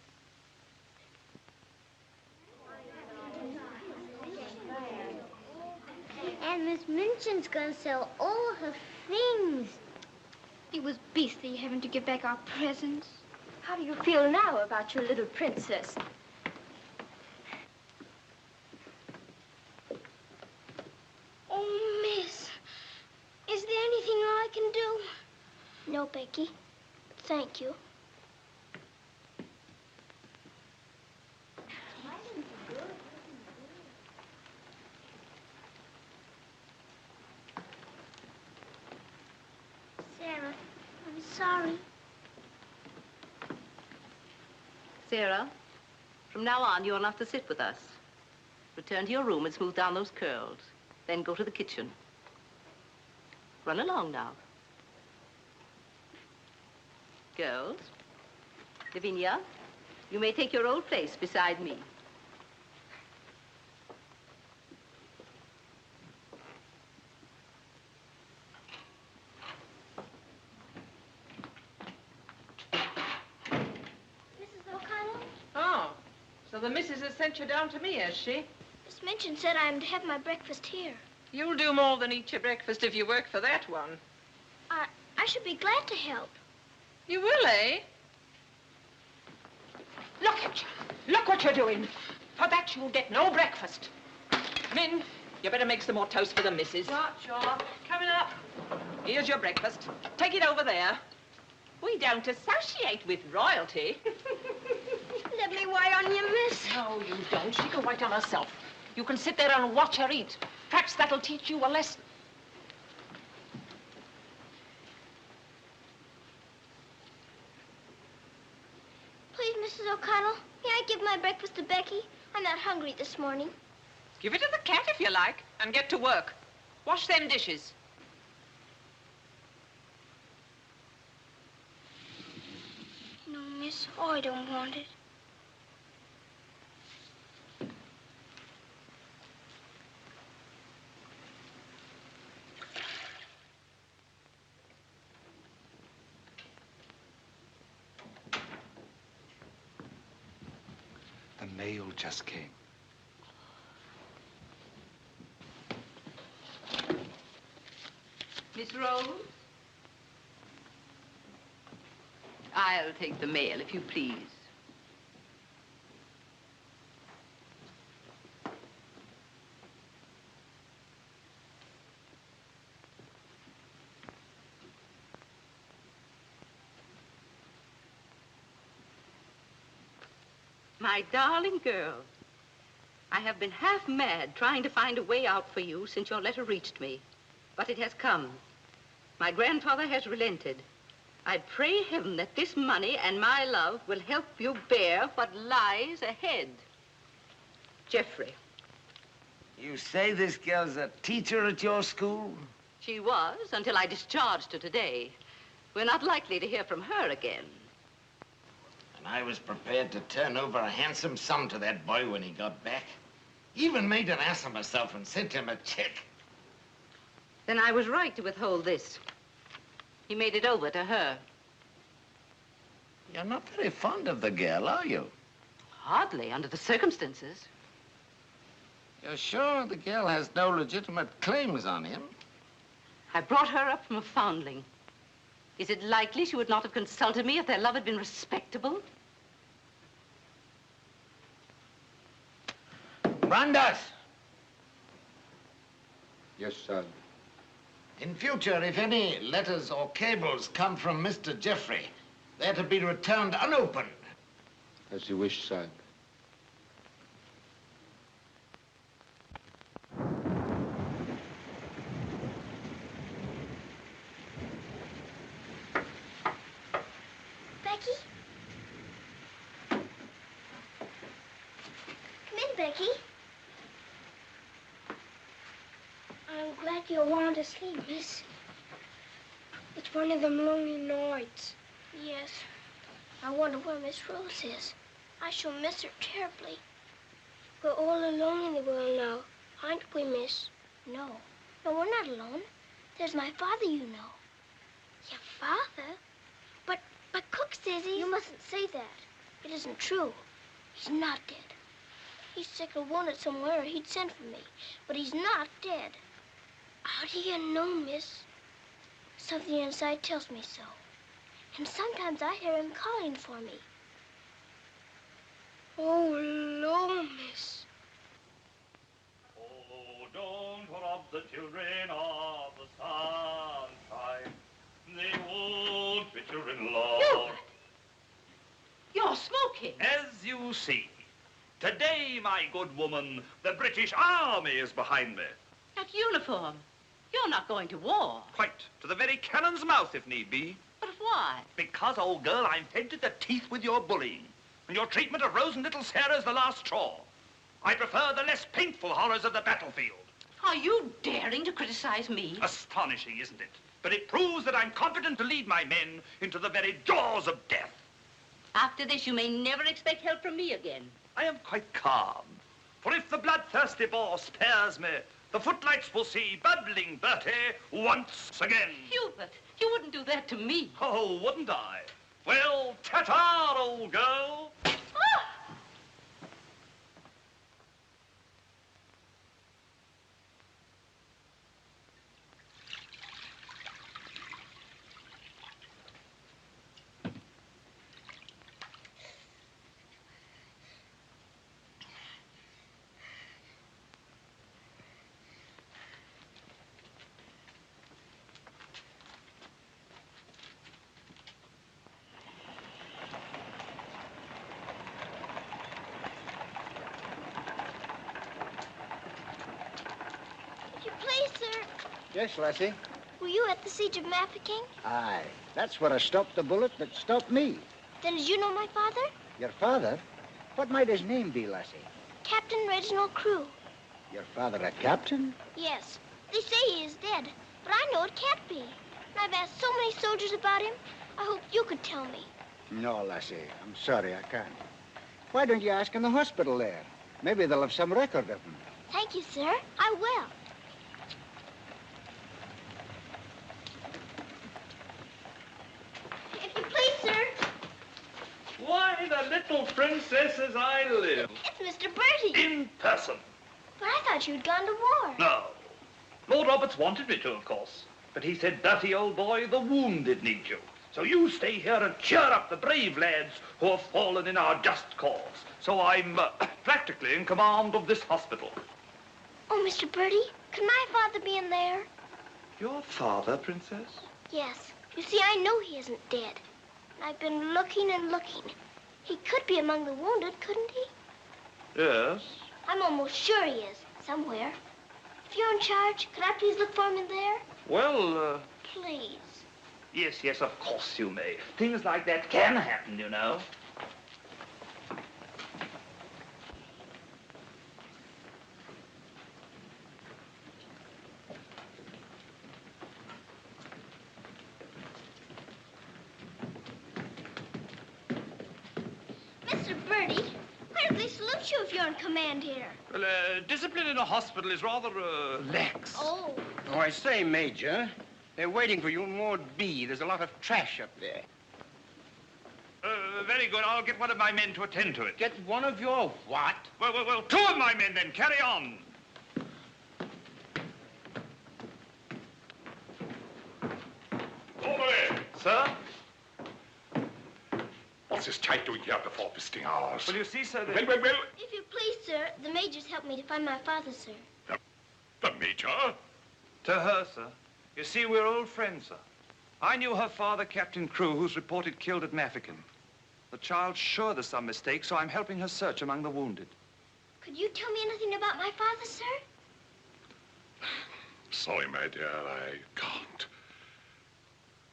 And Miss Minchin's gonna sell all her things. It was beastly having to give back our presents. How do you feel now about your little princess? Oh, Miss, is there anything I can do? No, Becky. Thank you. Sarah, I'm sorry. Sarah, from now on, you'll have to sit with us. Return to your room and smooth down those curls. Then go to the kitchen. Run along now. Girls, Lavinia, you may take your old place beside me. Mrs. O'Connell? Oh, so the missus has sent you down to me, has she? Miss Minchin said I'm to have my breakfast here. You'll do more than eat your breakfast if you work for that one. I should be glad to help. You will, eh? Look at you. Look what you're doing. For that, you'll get no breakfast. Min, you better make some more toast for the missus. Sure. Coming up. Here's your breakfast. Take it over there. We don't associate with royalty. Let me wait on you, miss. No, you don't. She can wait on herself. You can sit there and watch her eat. Perhaps that'll teach you a lesson. Please, Mrs. O'Connell, may I give my breakfast to Becky? I'm not hungry this morning. Give it to the cat if you like, and get to work. Wash them dishes. No, miss. Oh, I don't want it. The mail just came. Miss Rose? I'll take the mail, if you please. My darling girl, I have been half mad trying to find a way out for you since your letter reached me. But it has come. My grandfather has relented. I pray heaven that this money and my love will help you bear what lies ahead. Jeffrey. You say this girl's a teacher at your school? She was, until I discharged her today. We're not likely to hear from her again. And I was prepared to turn over a handsome sum to that boy when he got back. Even made an ass of myself and sent him a check. Then I was right to withhold this. He made it over to her. You're not very fond of the girl, are you? Hardly, under the circumstances. You're sure the girl has no legitimate claims on him? I brought her up from a foundling. Is it likely she would not have consulted me if their love had been respectable? Brandas! Yes, sir. In future, if any letters or cables come from Mr. Jeffrey, they're to be returned unopened. As you wish, sir. Becky? Come in, Becky. I'm glad you want to sleep, miss. It's one of them lonely nights. Yes. I wonder where Miss Rose is. I shall miss her terribly. We're all alone in the world now, aren't we, miss? No. No, we're not alone. There's my father, you know. Your father? But Cook says he's... You mustn't say that. It isn't true. He's not dead. He's sick or wounded somewhere, or he'd send for me. But he's not dead. How do you know, miss? Something inside tells me so. And sometimes I hear him calling for me. Oh, Lord, miss. Oh, don't rob the children of the sunshine. They won't fit your in-law. You're smoking. As you see, today, my good woman, the British Army is behind me. That uniform. You're not going to war. Quite. To the very cannon's mouth, if need be. But why? Because, old girl, I'm fed to the teeth with your bullying. And your treatment of Rose and little Sarah's the last straw. I prefer the less painful horrors of the battlefield. Are you daring to criticize me? Astonishing, isn't it? But it proves that I'm competent to lead my men into the very jaws of death. After this, you may never expect help from me again. I am quite calm. For if the bloodthirsty boar spares me, the footlights will see bubbling Bertie once again. Hubert, you wouldn't do that to me. Oh, wouldn't I? Well, ta-ta, old girl. Yes, Lassie? Were you at the siege of Mafeking? Aye. That's where I stopped the bullet that stopped me. Then did you know my father? Your father? What might his name be, Lassie? Captain Reginald Crewe. Your father a captain? Yes. They say he is dead, but I know it can't be. And I've asked so many soldiers about him. I hope you could tell me. No, Lassie. I'm sorry, I can't. Why don't you ask in the hospital there? Maybe they'll have some record of him. Thank you, sir. I will. If you please, sir. Why, the little princess as I live. It's Mr. Bertie. In person. But I thought you'd gone to war. No. Lord Roberts wanted me to, of course. But he said, dirty old boy, the wounded need you. So you stay here and cheer up the brave lads who have fallen in our just cause. So I'm practically in command of this hospital. Oh, Mr. Birdie, could my father be in there? Your father, Princess? Yes. You see, I know he isn't dead. I've been looking and looking. He could be among the wounded, couldn't he? Yes. I'm almost sure he is, somewhere. If you're in charge, could I please look for him in there? Well, Please. Yes, yes, of course you may. Things like that can happen, you know. Mr. Birdie, why don't they salute you if you're in command here? Well, discipline in a hospital is rather, lax. Oh. Oh, I say, Major, they're waiting for you in Ward B. There's a lot of trash up there. Very good. I'll get one of my men to attend to it. Get one of your what? Well, two of my men then. Carry on. Over there. Sir? What's this type doing here before visiting hours? Well, you see, sir, Well. If you please, sir, the major's helped me to find my father, sir. The Major? To her, sir. You see, we're old friends, sir. I knew her father, Captain Crew, who's reported killed at Mafeking. The child's sure there's some mistake, so I'm helping her search among the wounded. Could you tell me anything about my father, sir? Sorry, my dear, I can't.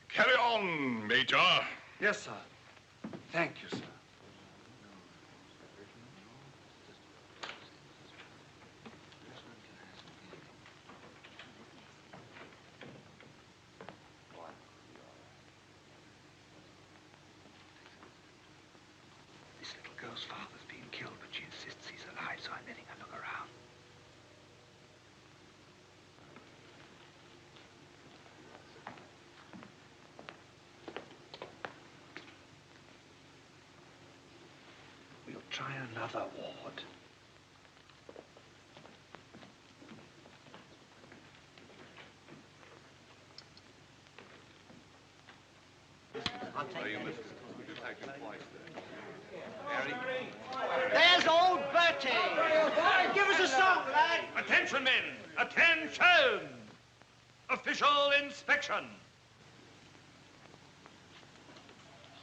Carry on, Major. Yes, sir. Thank you, sir. This little girl's father's been killed, but she insists he's alive, so I'm letting her look around. We'll try another ward. There's old Bertie. Give us a song, lad. Attention, men! Attention! Official inspection.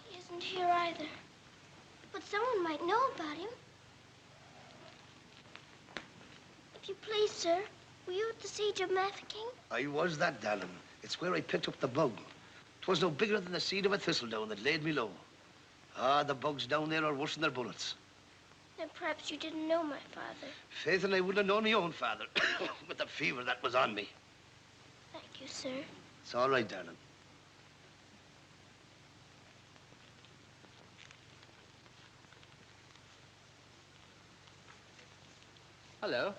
He isn't here either. But someone might know about him. If you please, sir, were you at the siege of Mafeking? I was that, darling. It's where I picked up the bug. 'Twas no bigger than the seed of a thistledown that laid me low. Ah, the bugs down there are worse than their bullets. Then perhaps you didn't know my father. Faith, and I wouldn't have known my own father with the fever that was on me. Thank you, sir. It's all right, darling. Hello.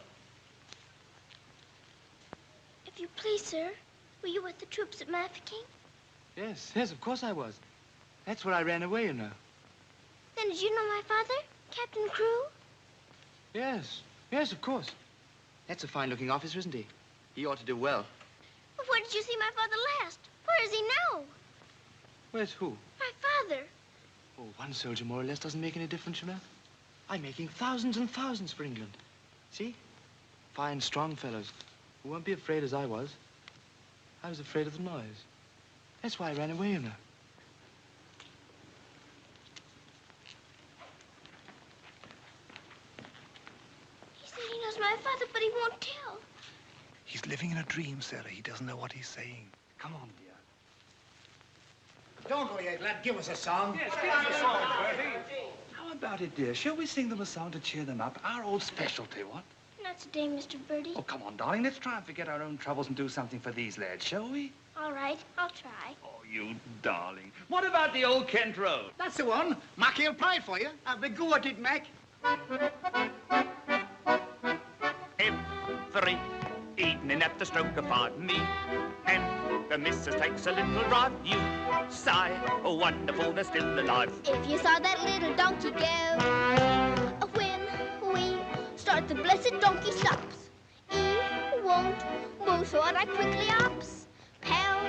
If you please, sir, were you with the troops at Mafeking? Yes, of course I was. That's where I ran away, you know. Then did you know my father, Captain Crew? Yes, of course. That's a fine-looking officer, isn't he? He ought to do well. But where did you see my father last? Where is he now? Where's who? My father. Oh, one soldier more or less doesn't make any difference, you know. I'm making thousands and thousands for England. See? Fine, strong fellows who won't be afraid as I was. I was afraid of the noise. That's why I ran away, you know. He said he knows my father, but he won't tell. He's living in a dream, Sarah. He doesn't know what he's saying. Come on, dear. Don't go yet, lad. Give us a song. Yes, give us a song, Bertie. How about it, dear? Shall we sing them a song to cheer them up? Our old specialty, what? Not today, Mr. Birdie. Oh, come on, darling. Let's try and forget our own troubles and do something for these lads, shall we? All right, I'll try. Oh, you darling. What about the old Kent Road? That's the one. Mackie will play it for you. Have a go at it, Mac. Every evening at the stroke of 5 me and the missus takes a little drive. You sigh, oh wonderful, they're still alive. If you saw that little donkey go, when we start, the blessed donkey stops. He won't move, so I quickly ups. Pound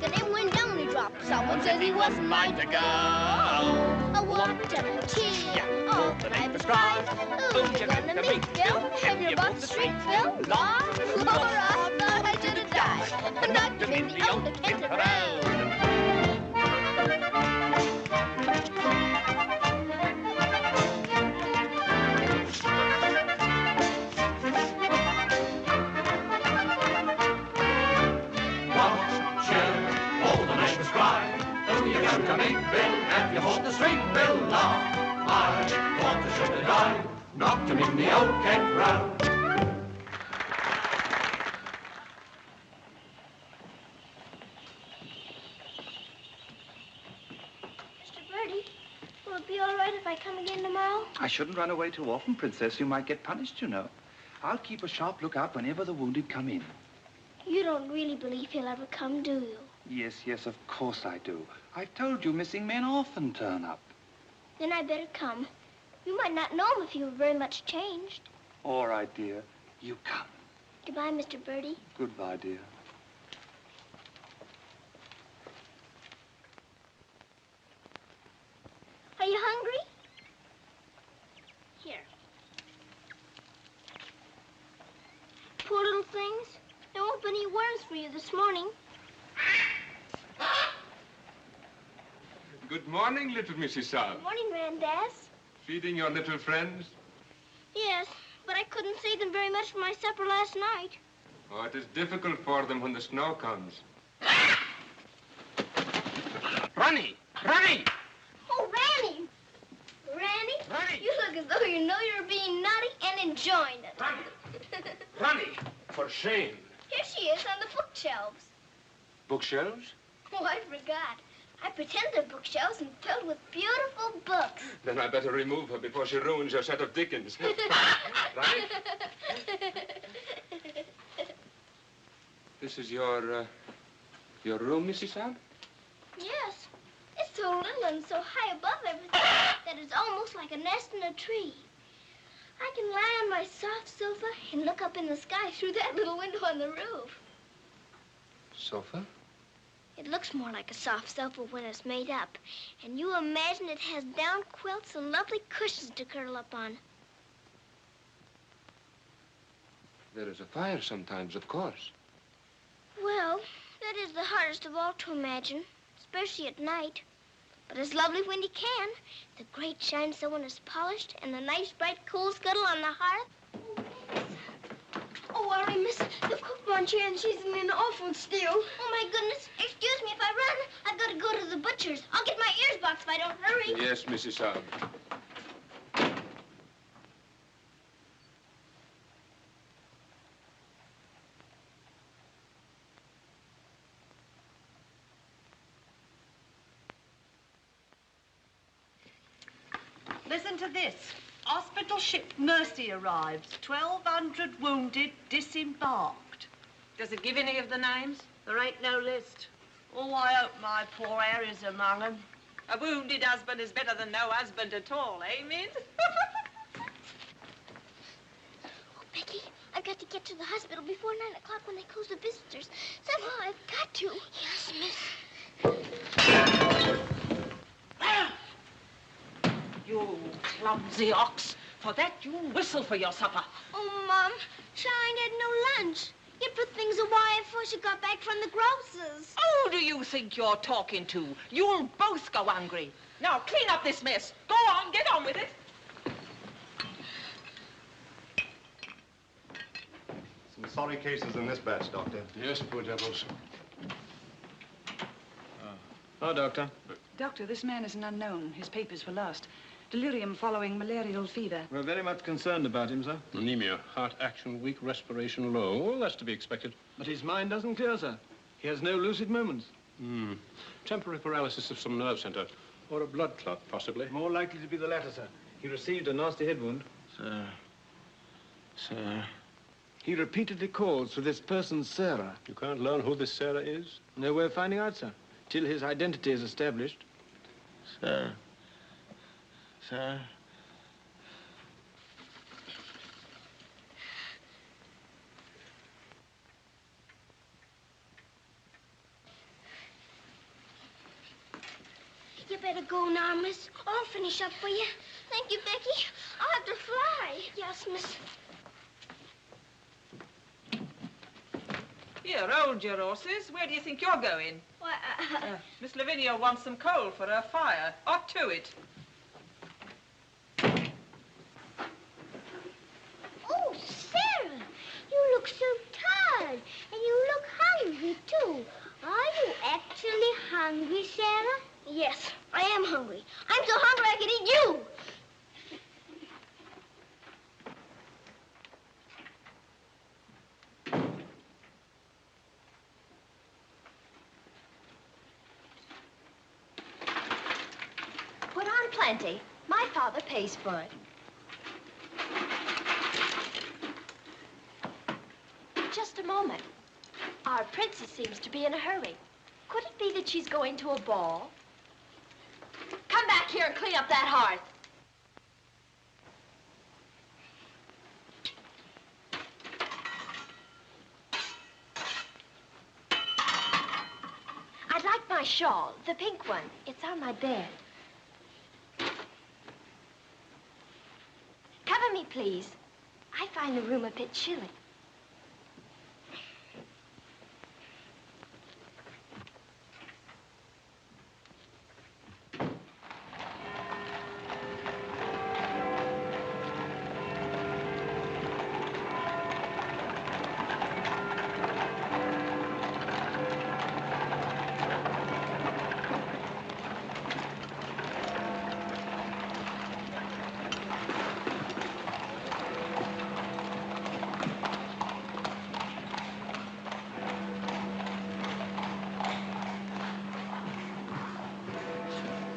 and then when down he dropped. Someone says he wasn't mine to go. Oh, what a tear. All the neighbors cry. Who you gonna meet, Bill? Have you bought the street, Bill? Laura, I thought I should have died. And knocked him in the old Kent Road. To meet Bill, have you bought the street, Bill? Law, I thought I should have died. Knocked him in the old Kent Road. Mr. Birdie, will it be all right if I come again tomorrow? I shouldn't run away too often, Princess. You might get punished, you know. I'll keep a sharp lookout whenever the wounded come in. You don't really believe he'll ever come, do you? Yes, of course I do. I've told you missing men often turn up. Then I better come. You might not know him if he were very much changed. All right, dear. You come. Goodbye, Mr. Birdie. Goodbye, dear. Are you hungry? Here. Poor little things. There won't be any worms for you this morning. Good morning, little Mrs. Saab. Good morning, Randas. Feeding your little friends? Yes, but I couldn't save them very much for my supper last night. Oh, it is difficult for them when the snow comes. Ronnie! Ronnie! Oh, Ranny! Ranny, you look as though you know you're being naughty and enjoying it. Ronnie, for shame. Here she is on the bookshelves. Bookshelves? Oh, I forgot. I pretend they're bookshelves and filled with beautiful books. Then I better remove her before she ruins your set of Dickens. Ronnie? This is your room, Mrs. Saab? Yes. It's so little and so high above everything that it's almost like a nest in a tree. I can lie on my soft sofa and look up in the sky through that little window on the roof. Sofa? It looks more like a soft sofa when it's made up. And you imagine it has down quilts and lovely cushions to curl up on. There is a fire sometimes, of course. Well, that is the hardest of all to imagine, especially at night. But it's lovely when you can. The grate shines so when it's polished, and the nice bright coal scuttle on the hearth. Oh, I miss the cook bunch here, and she's in an awful stew. Oh, my goodness. Excuse me if I run. I've got to go to the butcher's. I'll get my ears boxed if I don't hurry. Yes, Mrs. Saab. Listen to this. Hospital ship Mercy arrives. 1,200 wounded disembarked. Does it give any of the names? There ain't no list. Oh, I hope my poor Harry's among them. A wounded husband is better than no husband at all, eh, Min? Oh, Becky, I've got to get to the hospital before 9 o'clock when they close the visitors. Somehow I've got to. Yes, miss. You clumsy ox. For that, you whistle for your supper. Oh, Mom, Shine had no lunch. You put things away before she got back from the grocer's. Who do you think you're talking to? You'll both go hungry. Now, clean up this mess. Go on, get on with it. Some sorry cases in this batch, Doctor. Yes, poor devils. Oh, Doctor. Doctor, this man is an unknown. His papers were lost. Delirium following malarial fever. We're very much concerned about him, sir. Anemia, heart action weak, respiration low. Well, that's to be expected. But his mind doesn't clear, sir. He has no lucid moments. Temporary paralysis of some nerve center. Or a blood clot, possibly. More likely to be the latter, sir. He received a nasty head wound. Sir. He repeatedly calls for this person, Sarah. You can't learn who this Sarah is? No way of finding out, sir, till his identity is established. Sir. better go now, miss. I'll finish up for you. Thank you, Becky. I'll have to fly. Yes, miss. Here, hold your horses. Where do you think you're going? Why, Miss Lavinia wants some coal for her fire. Hot to it. Oh, Sarah, you look so tired, and you look hungry, too. Are you actually hungry, Sarah? Yes, I am hungry. I'm so hungry I could eat you. Put on plenty. My father pays for it. Just a moment. Our princess seems to be in a hurry. Could it be that she's going to a ball? Come back here and clean up that hearth. I'd like my shawl, the pink one. It's on my bed. Cover me, please. I find the room a bit chilly.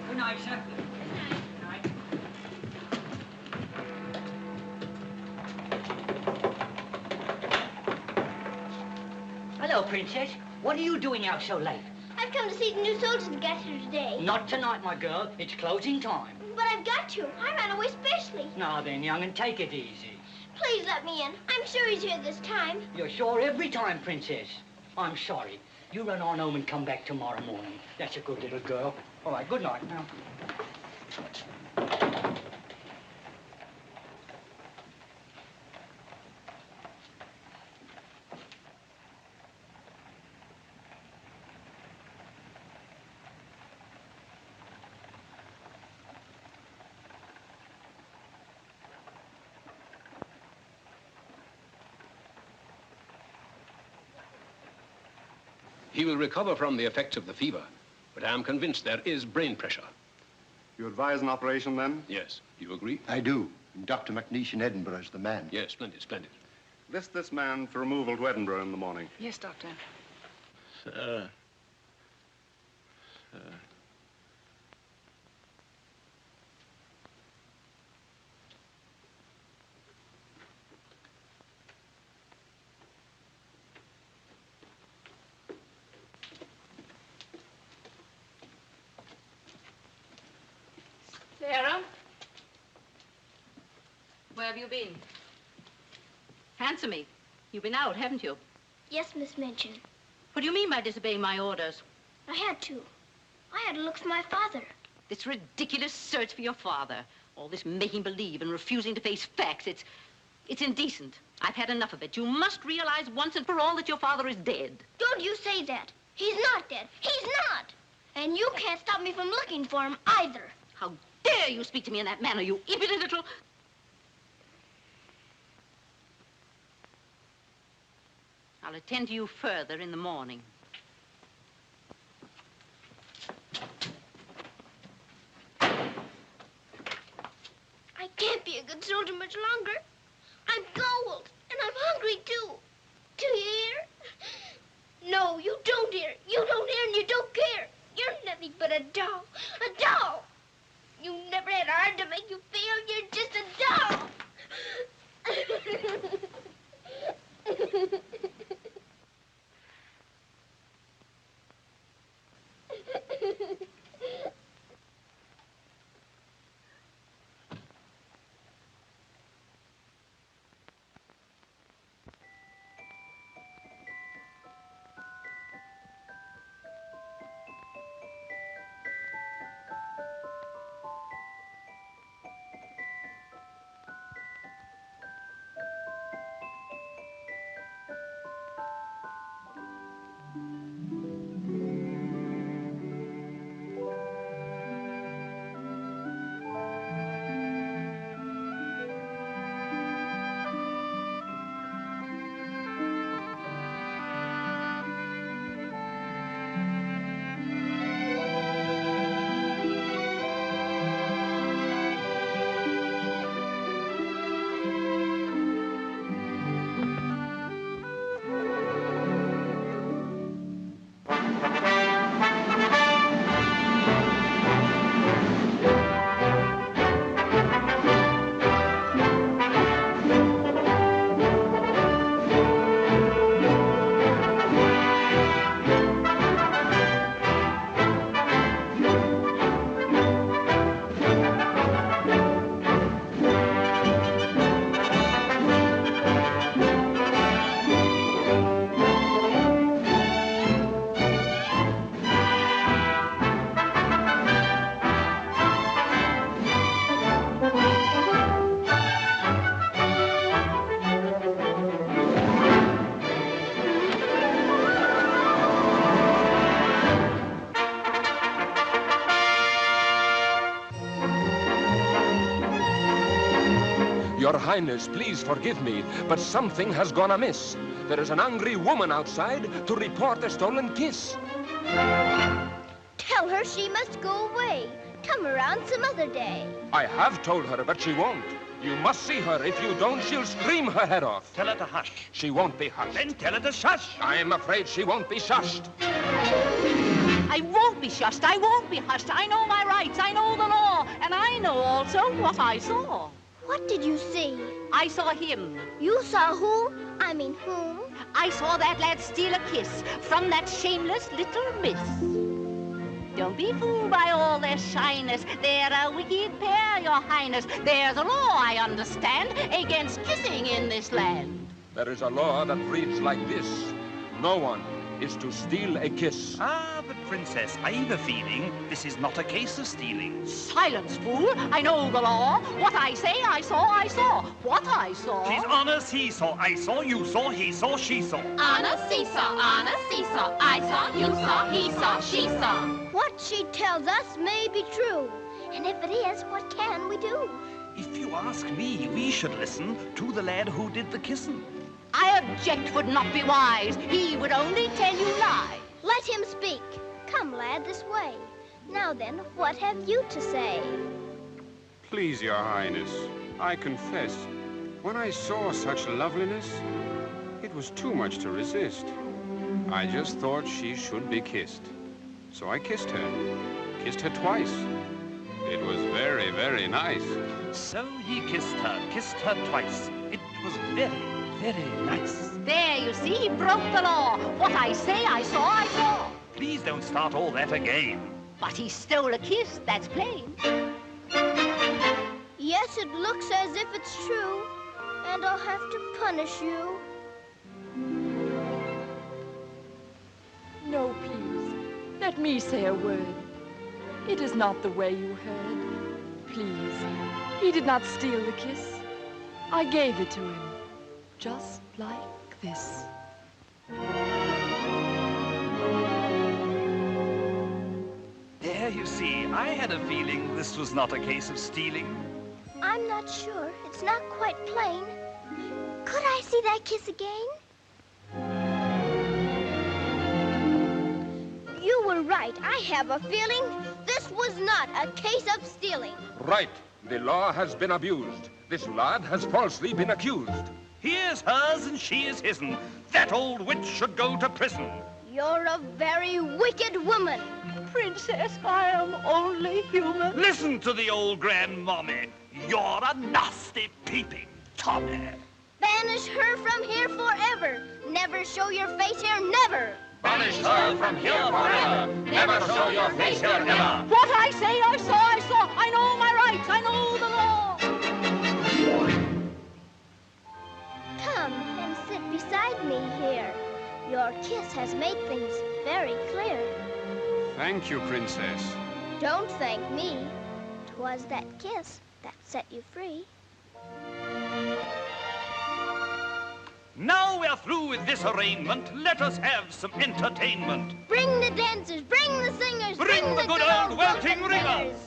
Good night, sir. Hello, Princess. What are you doing out so late? I've come to see the new soldiers that got here today. Not tonight, my girl. It's closing time. But I've got to. I ran away specially. Now then, young, and take it easy. Please let me in. I'm sure he's here this time. You're sure every time, Princess. I'm sorry. You run on home and come back tomorrow morning. That's a good little girl. All right, good night now. He will recover from the effects of the fever, but I am convinced there is brain pressure. You advise an operation, then? Yes. Do you agree? I do. Dr. McNeish in Edinburgh is the man. Yes, splendid, splendid. List this man for removal to Edinburgh in the morning. Yes, Doctor. Sir. Sarah? Where have you been? Answer me. You've been out, haven't you? Yes, Miss Minchin. What do you mean by disobeying my orders? I had to. I had to look for my father. This ridiculous search for your father. All this making believe and refusing to face facts. It's indecent. I've had enough of it. You must realize once and for all that your father is dead. Don't you say that. He's not dead. He's not. And you can't stop me from looking for him either. How dare you speak to me in that manner, you impudent little... I'll attend to you further in the morning. I can't be a good soldier much longer. I'm cold, and I'm hungry, too. Do you hear? No, you don't hear. You don't hear and you don't care. You're nothing but a doll. A doll. You never had a heart to make you feel. You're just a doll. Your Highness, please forgive me, but something has gone amiss. There is an angry woman outside to report a stolen kiss. Tell her she must go away. Come around some other day. I have told her, but she won't. You must see her. If you don't, she'll scream her head off. Tell her to hush. She won't be hushed. Then tell her to shush. I'm afraid she won't be shushed. I won't be shushed. I won't be hushed. I know my rights. I know the law. And I know also what I saw. What did you see? I saw him. You saw who? I mean whom? I saw that lad steal a kiss from that shameless little miss. Don't be fooled by all their shyness. They're a wicked pair, Your Highness. There's a law, I understand, against kissing in this land. There is a law that reads like this. No one is to steal a kiss. Ah, but Princess, I've a feeling this is not a case of stealing. Silence, fool. I know the law. What I say, I saw, I saw. What I saw... She's on a seesaw. I saw, you saw, he saw, she saw. On a seesaw, on a seesaw. I saw, you saw, he saw, she saw. What she tells us may be true. And if it is, what can we do? If you ask me, we should listen to the lad who did the kissing. I object would not be wise. He would only tell you lies. Let him speak. Come, lad, this way. Now then, what have you to say? Please, Your Highness, I confess, when I saw such loveliness, it was too much to resist. I just thought she should be kissed. So I kissed her twice. It was very, very nice. So he kissed her twice. It was very, very nice. There, you see, he broke the law. What I say, I saw, I saw. Please don't start all that again. But he stole a kiss, that's plain. Yes, it looks as if it's true. And I'll have to punish you. No, please. Let me say a word. It is not the way you heard. Please. He did not steal the kiss. I gave it to him. Just like this. There, you see, I had a feeling this was not a case of stealing. I'm not sure. It's not quite plain. Could I see that kiss again? You were right. I have a feeling this was not a case of stealing. Right. The law has been abused. This lad has falsely been accused. He is hers and she is his'n. That old witch should go to prison. You're a very wicked woman. Princess, I am only human. Listen to the old grandmommy. You're a nasty, peeping Tommy. Banish her from here forever. Never show your face here, never. Banish her from here forever. Never show your face here, ever. What I say, I saw, I saw. I know my rights, I know the law. Come and sit beside me here. Your kiss has made things very clear. Thank you, Princess. Don't thank me. 'Twas that kiss that set you free. Now we're through with this arraignment. Let us have some entertainment. Bring the dancers, bring the singers, Bring the good old welting ringers.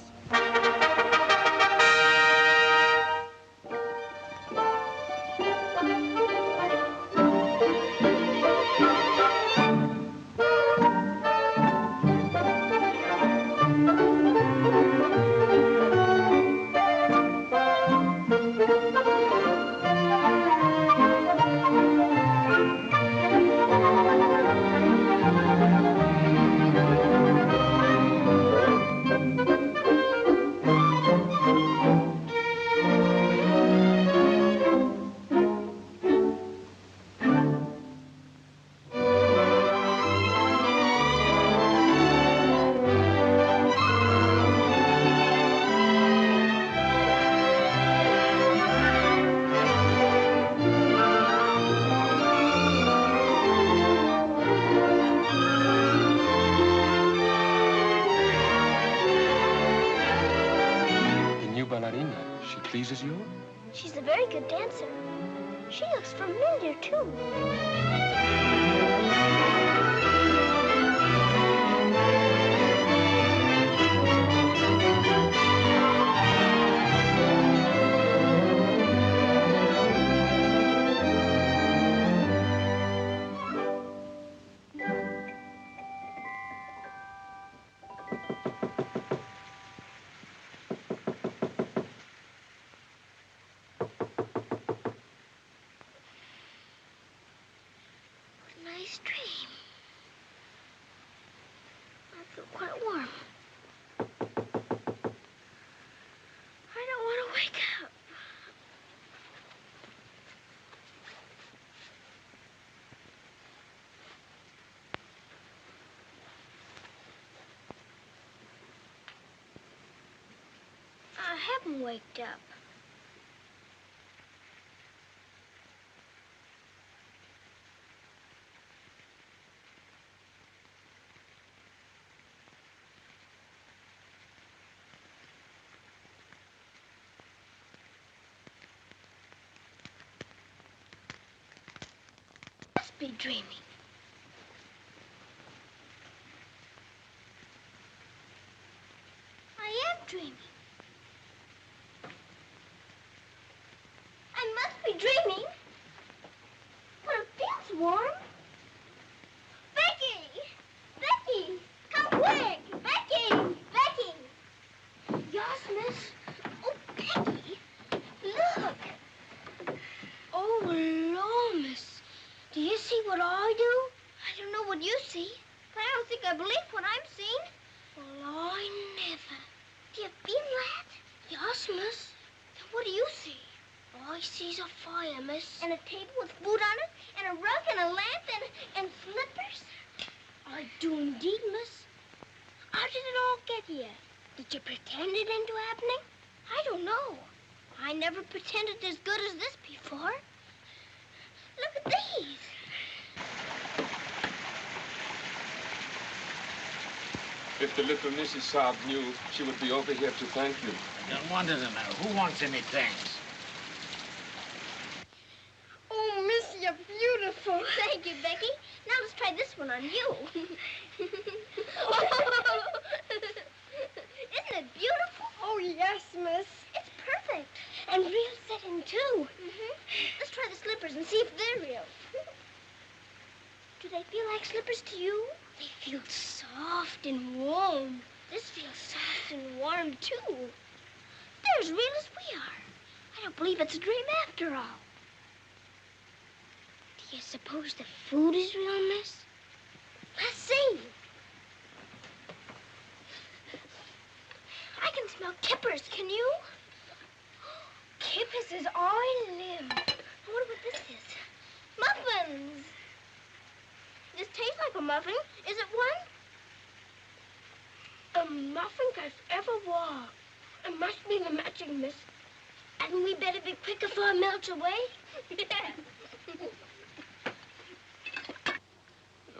Pleases you? She's a very good dancer. She looks familiar, too. haven't waked up. Must be dreaming. I am dreaming. I must be dreaming. But it feels warm. Becky! Becky! Come quick! Becky! Becky! Yes, miss? Oh, Becky! Look! Oh, Lord, miss. Do you see what I do? I don't know what you see, but I don't think I believe what I'm seeing. Well, I never. Do you feel that? Yes, miss. Then what do you see? I sees a fire, miss. And a table with food on it, and a rug, and a lamp, and slippers. I do indeed, miss. How did it all get here? Did you pretend it into happening? I don't know. I never pretended as good as this before. Look at these. If the little Mrs. Saab knew, she would be over here to thank you. Don't want to know. Who wants any thanks? Oh, miss, you're beautiful. Thank you, Becky. Now let's try this one on you. Isn't it beautiful? Oh, yes, miss. It's perfect. And real setting, too. Let's try the slippers and see if they're real. Do they feel like slippers to you? They feel soft and warm. This feels soft and warm, too. They're as real as we are. I don't believe it's a dream after all. Do you suppose the food is real, miss? Let's see. I can smell kippers, can you? Kippers is I live. I wonder what this is. Muffins. This tastes like a muffin. Is it one? A muffin as ever was. It must be the magic, miss. Hadn't we better be quick before it melts away?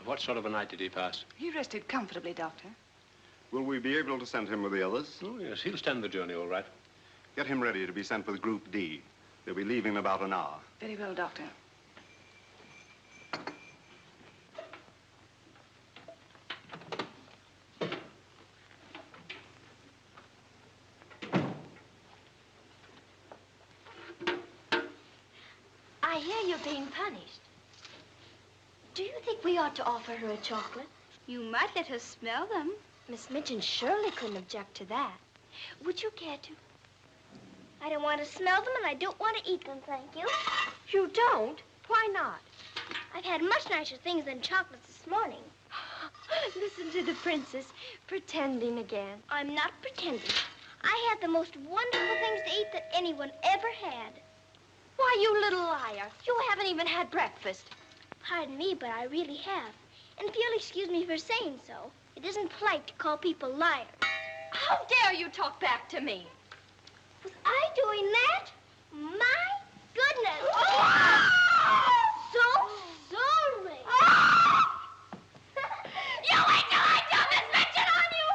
What sort of a night did he pass? He rested comfortably, Doctor. Will we be able to send him with the others? Oh, yes, he'll stand the journey all right. Get him ready to be sent with Group D. They'll be leaving in about an hour. Very well, Doctor. I hear you're being punished. Do you think we ought to offer her a chocolate? You might let her smell them. Miss Mitchell surely couldn't object to that. Would you care to? I don't want to smell them, and I don't want to eat them, thank you. You don't? Why not? I've had much nicer things than chocolates this morning. Listen to the princess, pretending again. I'm not pretending. I had the most wonderful things to eat that anyone ever had. Why, you little liar. You haven't even had breakfast. Pardon me, but I really have. And if you'll excuse me for saying so, it isn't polite to call people liars. How dare you talk back to me? Was I doing that? My goodness. So sorry. You wait till I dump this mention on you!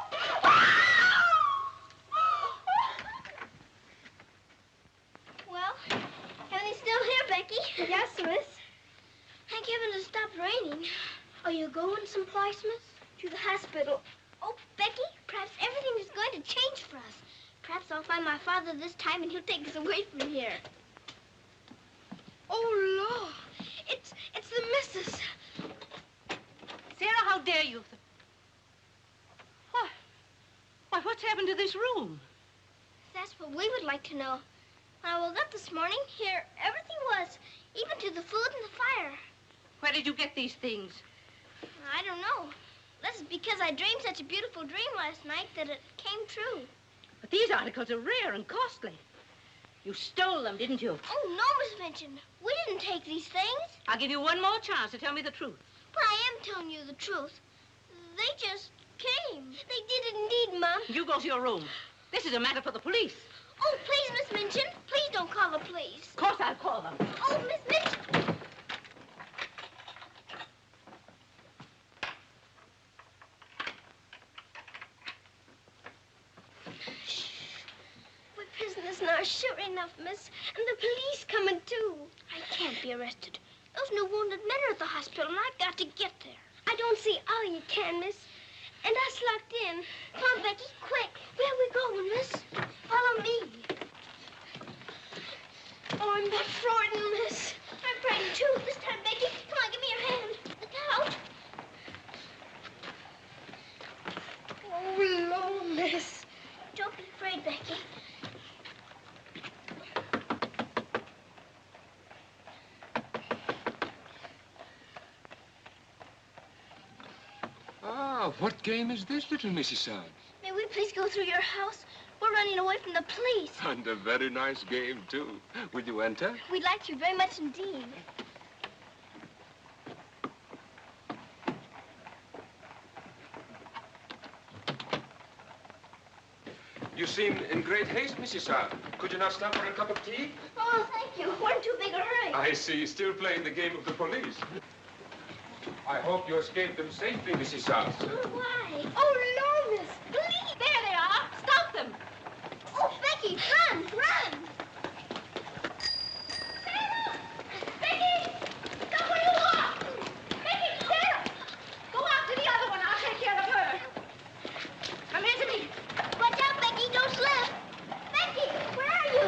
Well, everything's still here, Becky. Yes, miss. Thank heaven it stopped raining. Are you going someplace, miss? To the hospital. Oh, Becky, perhaps everything is going to change for us. Perhaps I'll find my father this time and he'll take us away from here. Oh, Lord. It's the missus. Sarah, how dare you? Why, what's happened to this room? That's what we would like to know. When I woke up this morning, here everything was, even to the food and the fire. Where did you get these things? I don't know. This is because I dreamed such a beautiful dream last night that it came true. But these articles are rare and costly. You stole them, didn't you? Oh, no, Miss Minchin. We didn't take these things. I'll give you one more chance to tell me the truth. But I am telling you the truth. They just came. They did it indeed, Mom. You go to your room. This is a matter for the police. Oh, please, Miss Minchin. Please don't call the police. Of course I'll call them. Oh, Miss Minchin. We're prisoners now, sure enough, miss. And the police coming, too. I can't be arrested. Those new wounded men are at the hospital, and I've got to get there. I don't see how you can, miss. And us locked in. Come on, Becky, quick. Where are we going, miss? Follow me. Oh, I'm not frightened, miss. I'm frightened, too. This time, Becky. Come on, give me your hand. Look out. Oh, Lord, miss. Don't be afraid, Becky. Ah, what game is this, little Mrs. Sand? May we please go through your house? We're running away from the police. And a very nice game, too. Will you enter? We'd like to very much indeed. You seem in great haste, Mrs. Sand. Could you not stop for a cup of tea? Oh, thank you. We're in too big a hurry. I see. Still playing the game of the police. I hope you escaped them safely, Mrs. Sand. Oh, why? Oh, no, miss. Please. There they are. Stop them. Oh, Becky, run, run. Sarah! Becky! Stop where you are! Becky, Sarah! Go after the other one. I'll take care of her. Come here to me. Watch out, Becky. Don't slip. Becky, where are you?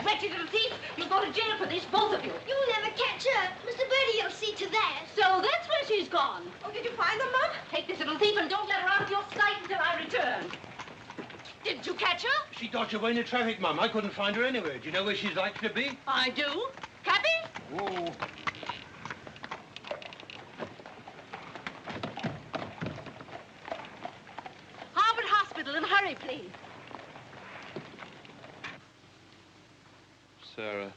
Wretched little thief. You'll go to jail for this, both of you. You'll never catch her. Mr. Birdie will see to that. So that's where she's gone. Oh, did you find them, Mum? Take this little thief and don't let her out of your sight until I return. Didn't you catch her? She dodged away in the traffic, Mum. I couldn't find her anywhere. Do you know where she's likely to be? I do. Cappy? Oh. Harvard Hospital, and hurry, please. Sarah.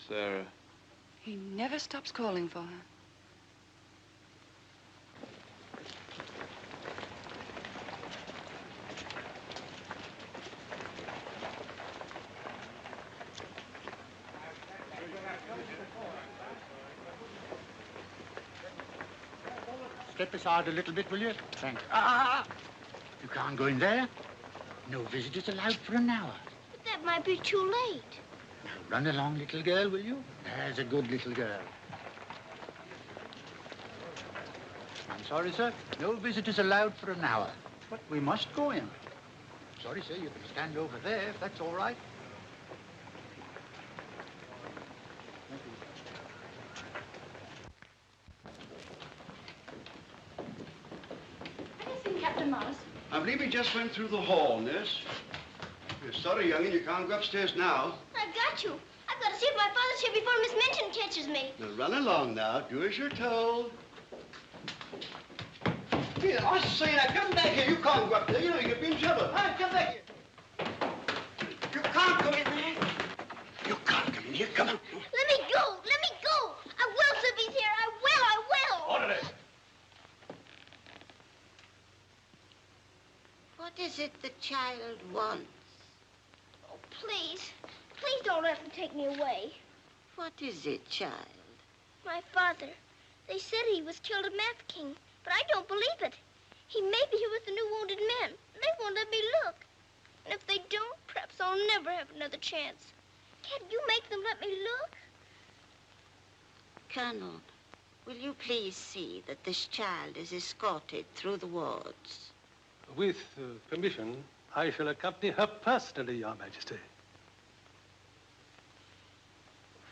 Sarah. He never stops calling for her. Step aside a little bit, will you? Thanks. You can't go in there. No visitors allowed for an hour. But that might be too late. Now, run along, little girl, will you? There's a good little girl. I'm sorry, sir. No visitors allowed for an hour. But we must go in. Sorry, sir. You can stand over there if that's all right. Captain Morris. I believe he just went through the hall, nurse. You're sorry, young'un, you can't go upstairs now. I've got you. I've got to see if my father's here before Miss Minchin catches me. Now run along now. Do as you're told. Here, I say now, come back here. You can't go up there. You know you could be in trouble. Hi, come back here. You can't go in there. You can't come in here. Come on. Let me go. Let me go. I will, sir, if he's here. I will. Orderly. What is it the child wants? Oh, please. Please don't let him take me away. What is it, child? My father. They said he was killed at Mafeking, but I don't believe it. He may be here with the new wounded men. They won't let me look. And if they don't, perhaps I'll never have another chance. Can't you make them let me look? Colonel, will you please see that this child is escorted through the wards? With permission, I shall accompany her personally, Your Majesty.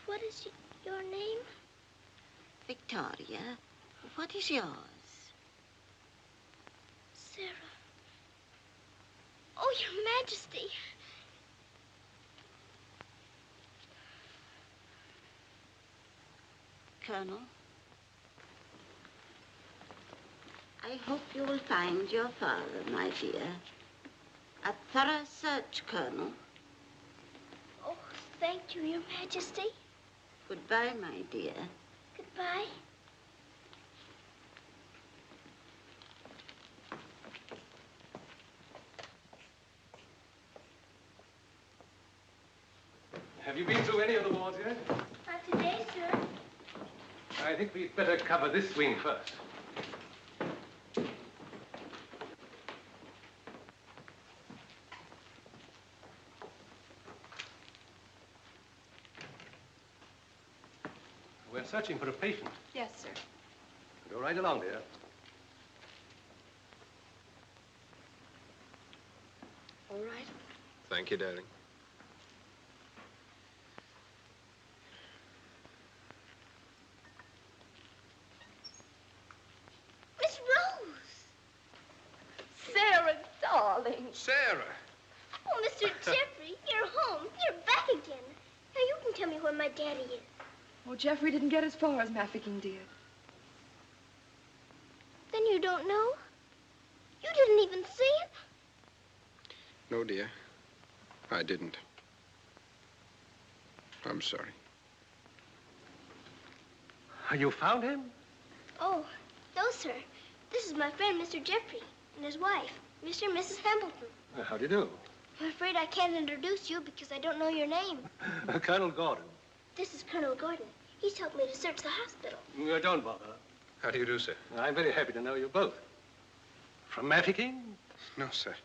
What is your name? Victoria, what is yours? Sarah. Oh, Your Majesty. Colonel, I hope you will find your father, my dear. A thorough search, Colonel. Oh, thank you, Your Majesty. Goodbye, my dear. Goodbye. Have you been through any of the wards yet? Not today, sir. I think we'd better cover this wing first. We're searching for a patient. Yes, sir. Go right along, dear. All right. Thank you, darling. Miss Rose! Sarah, darling. Sarah! Oh, Mr. Jeffrey, you're home. You're back again. Now you can tell me where my daddy is. Oh, Jeffrey didn't get as far as Mafeking did. Then you don't know? You didn't even see him? No, dear. I didn't. I'm sorry. You found him? Oh, no, sir. This is my friend, Mr. Jeffrey, and his wife, Mr. and Mrs. Hamilton. How do you do? I'm afraid I can't introduce you because I don't know your name. Colonel Gordon. This is Colonel Gordon. He's helped me to search the hospital. Don't bother. How do you do, sir? I'm very happy to know you both. From Mafeking? No, sir.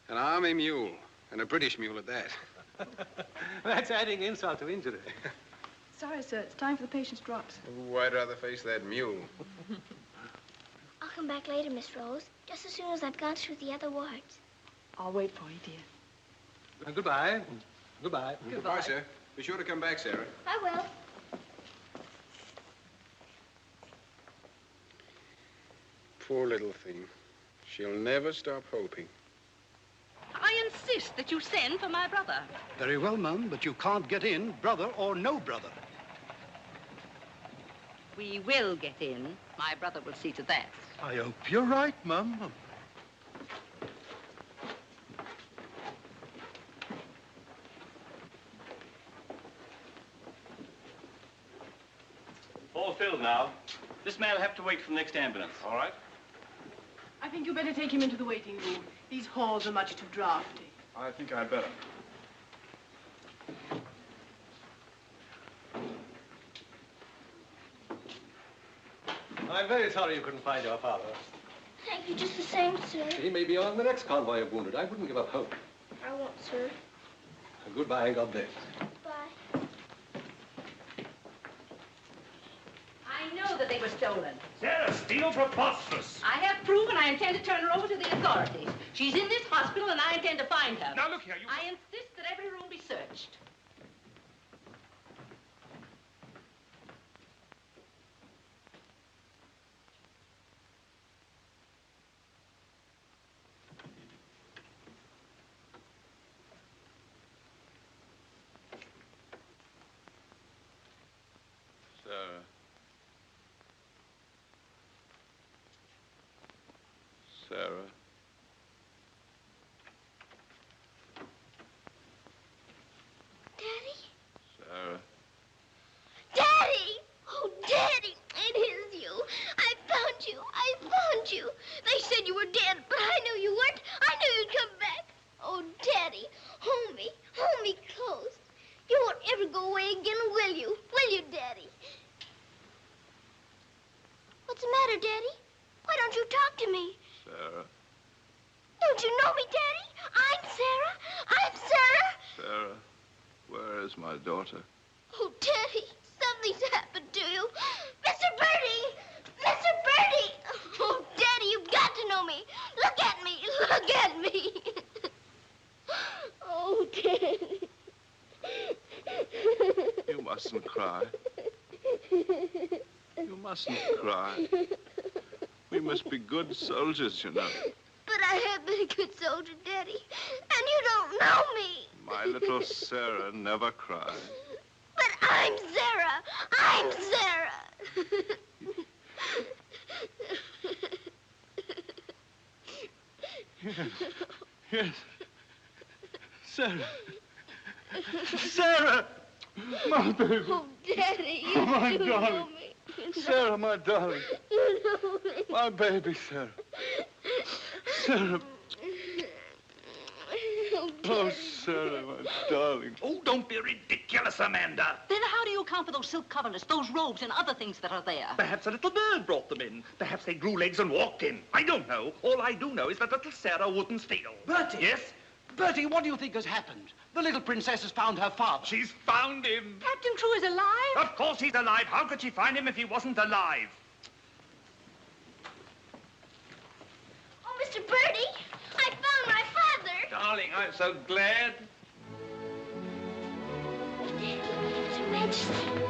An army mule, and a British mule at that. That's adding insult to injury. Sorry, sir. It's time for the patient's drops. Oh, I'd rather face that mule. I'll come back later, Miss Rose, just as soon as I've gone through the other wards. I'll wait for you, dear. Goodbye. Goodbye. Goodbye, sir. Be sure to come back, Sarah. I will. Poor little thing. She'll never stop hoping. I insist that you send for my brother. Very well, Mum, but you can't get in, brother or no brother. We will get in. My brother will see to that. I hope you're right, Mum. All filled now. This man will have to wait for the next ambulance. All right? I think you better take him into the waiting room. These halls are much too drafty. I think I'd better. I'm very sorry you couldn't find your father. Thank you just the same, sir. He may be on the next convoy of wounded. I wouldn't give up hope. I won't, sir. Goodbye and God bless. Bye. I know that they were stolen. Sarah, steal preposterous. I have proof, and I intend to turn her over to the authorities. She's in this hospital, and I intend to find her. Now, look here, you... I insist that every room be searched. Sarah. Sarah. Daddy? Sarah. Daddy! Oh, Daddy, it is you. I found you. I found you. They said you were dead, but I knew you weren't. I knew you'd come back. Oh, Daddy, hold me. Hold me close. You won't ever go away again, will you? Will you, Daddy? What's the matter, Daddy? Why don't you talk to me? Sarah. Don't you know me, Daddy? I'm Sarah. I'm Sarah. Sarah, where is my daughter? Oh, Daddy, something's happened to you. Mr. Birdie! Mr. Birdie! Oh, Daddy, you've got to know me. Look at me. Look at me. Oh, Daddy. You mustn't cry. You mustn't cry. We must be good soldiers, you know. But I have been a good soldier, Daddy, and you don't know me. My little Sarah never cries. But I'm Sarah. I'm Sarah. Yes. Sarah. Sarah! My baby. Oh, Daddy, you Oh, my do darling. know me. You know Sarah, my darling. You know me. My baby, Sarah. Sarah. Oh, Sarah, my darling. Oh, don't be ridiculous, Amanda. Then how do you account for those silk coverlets, those robes, and other things that are there? Perhaps a little bird brought them in. Perhaps they grew legs and walked in. I don't know. All I do know is that little Sarah wouldn't steal. Bertie! Yes? Bertie, what do you think has happened? The little princess has found her father. She's found him. Captain Crew is alive? Of course he's alive. How could she find him if he wasn't alive? Oh, Mr. Birdie, I found my father. Darling, I'm so glad. His Majesty.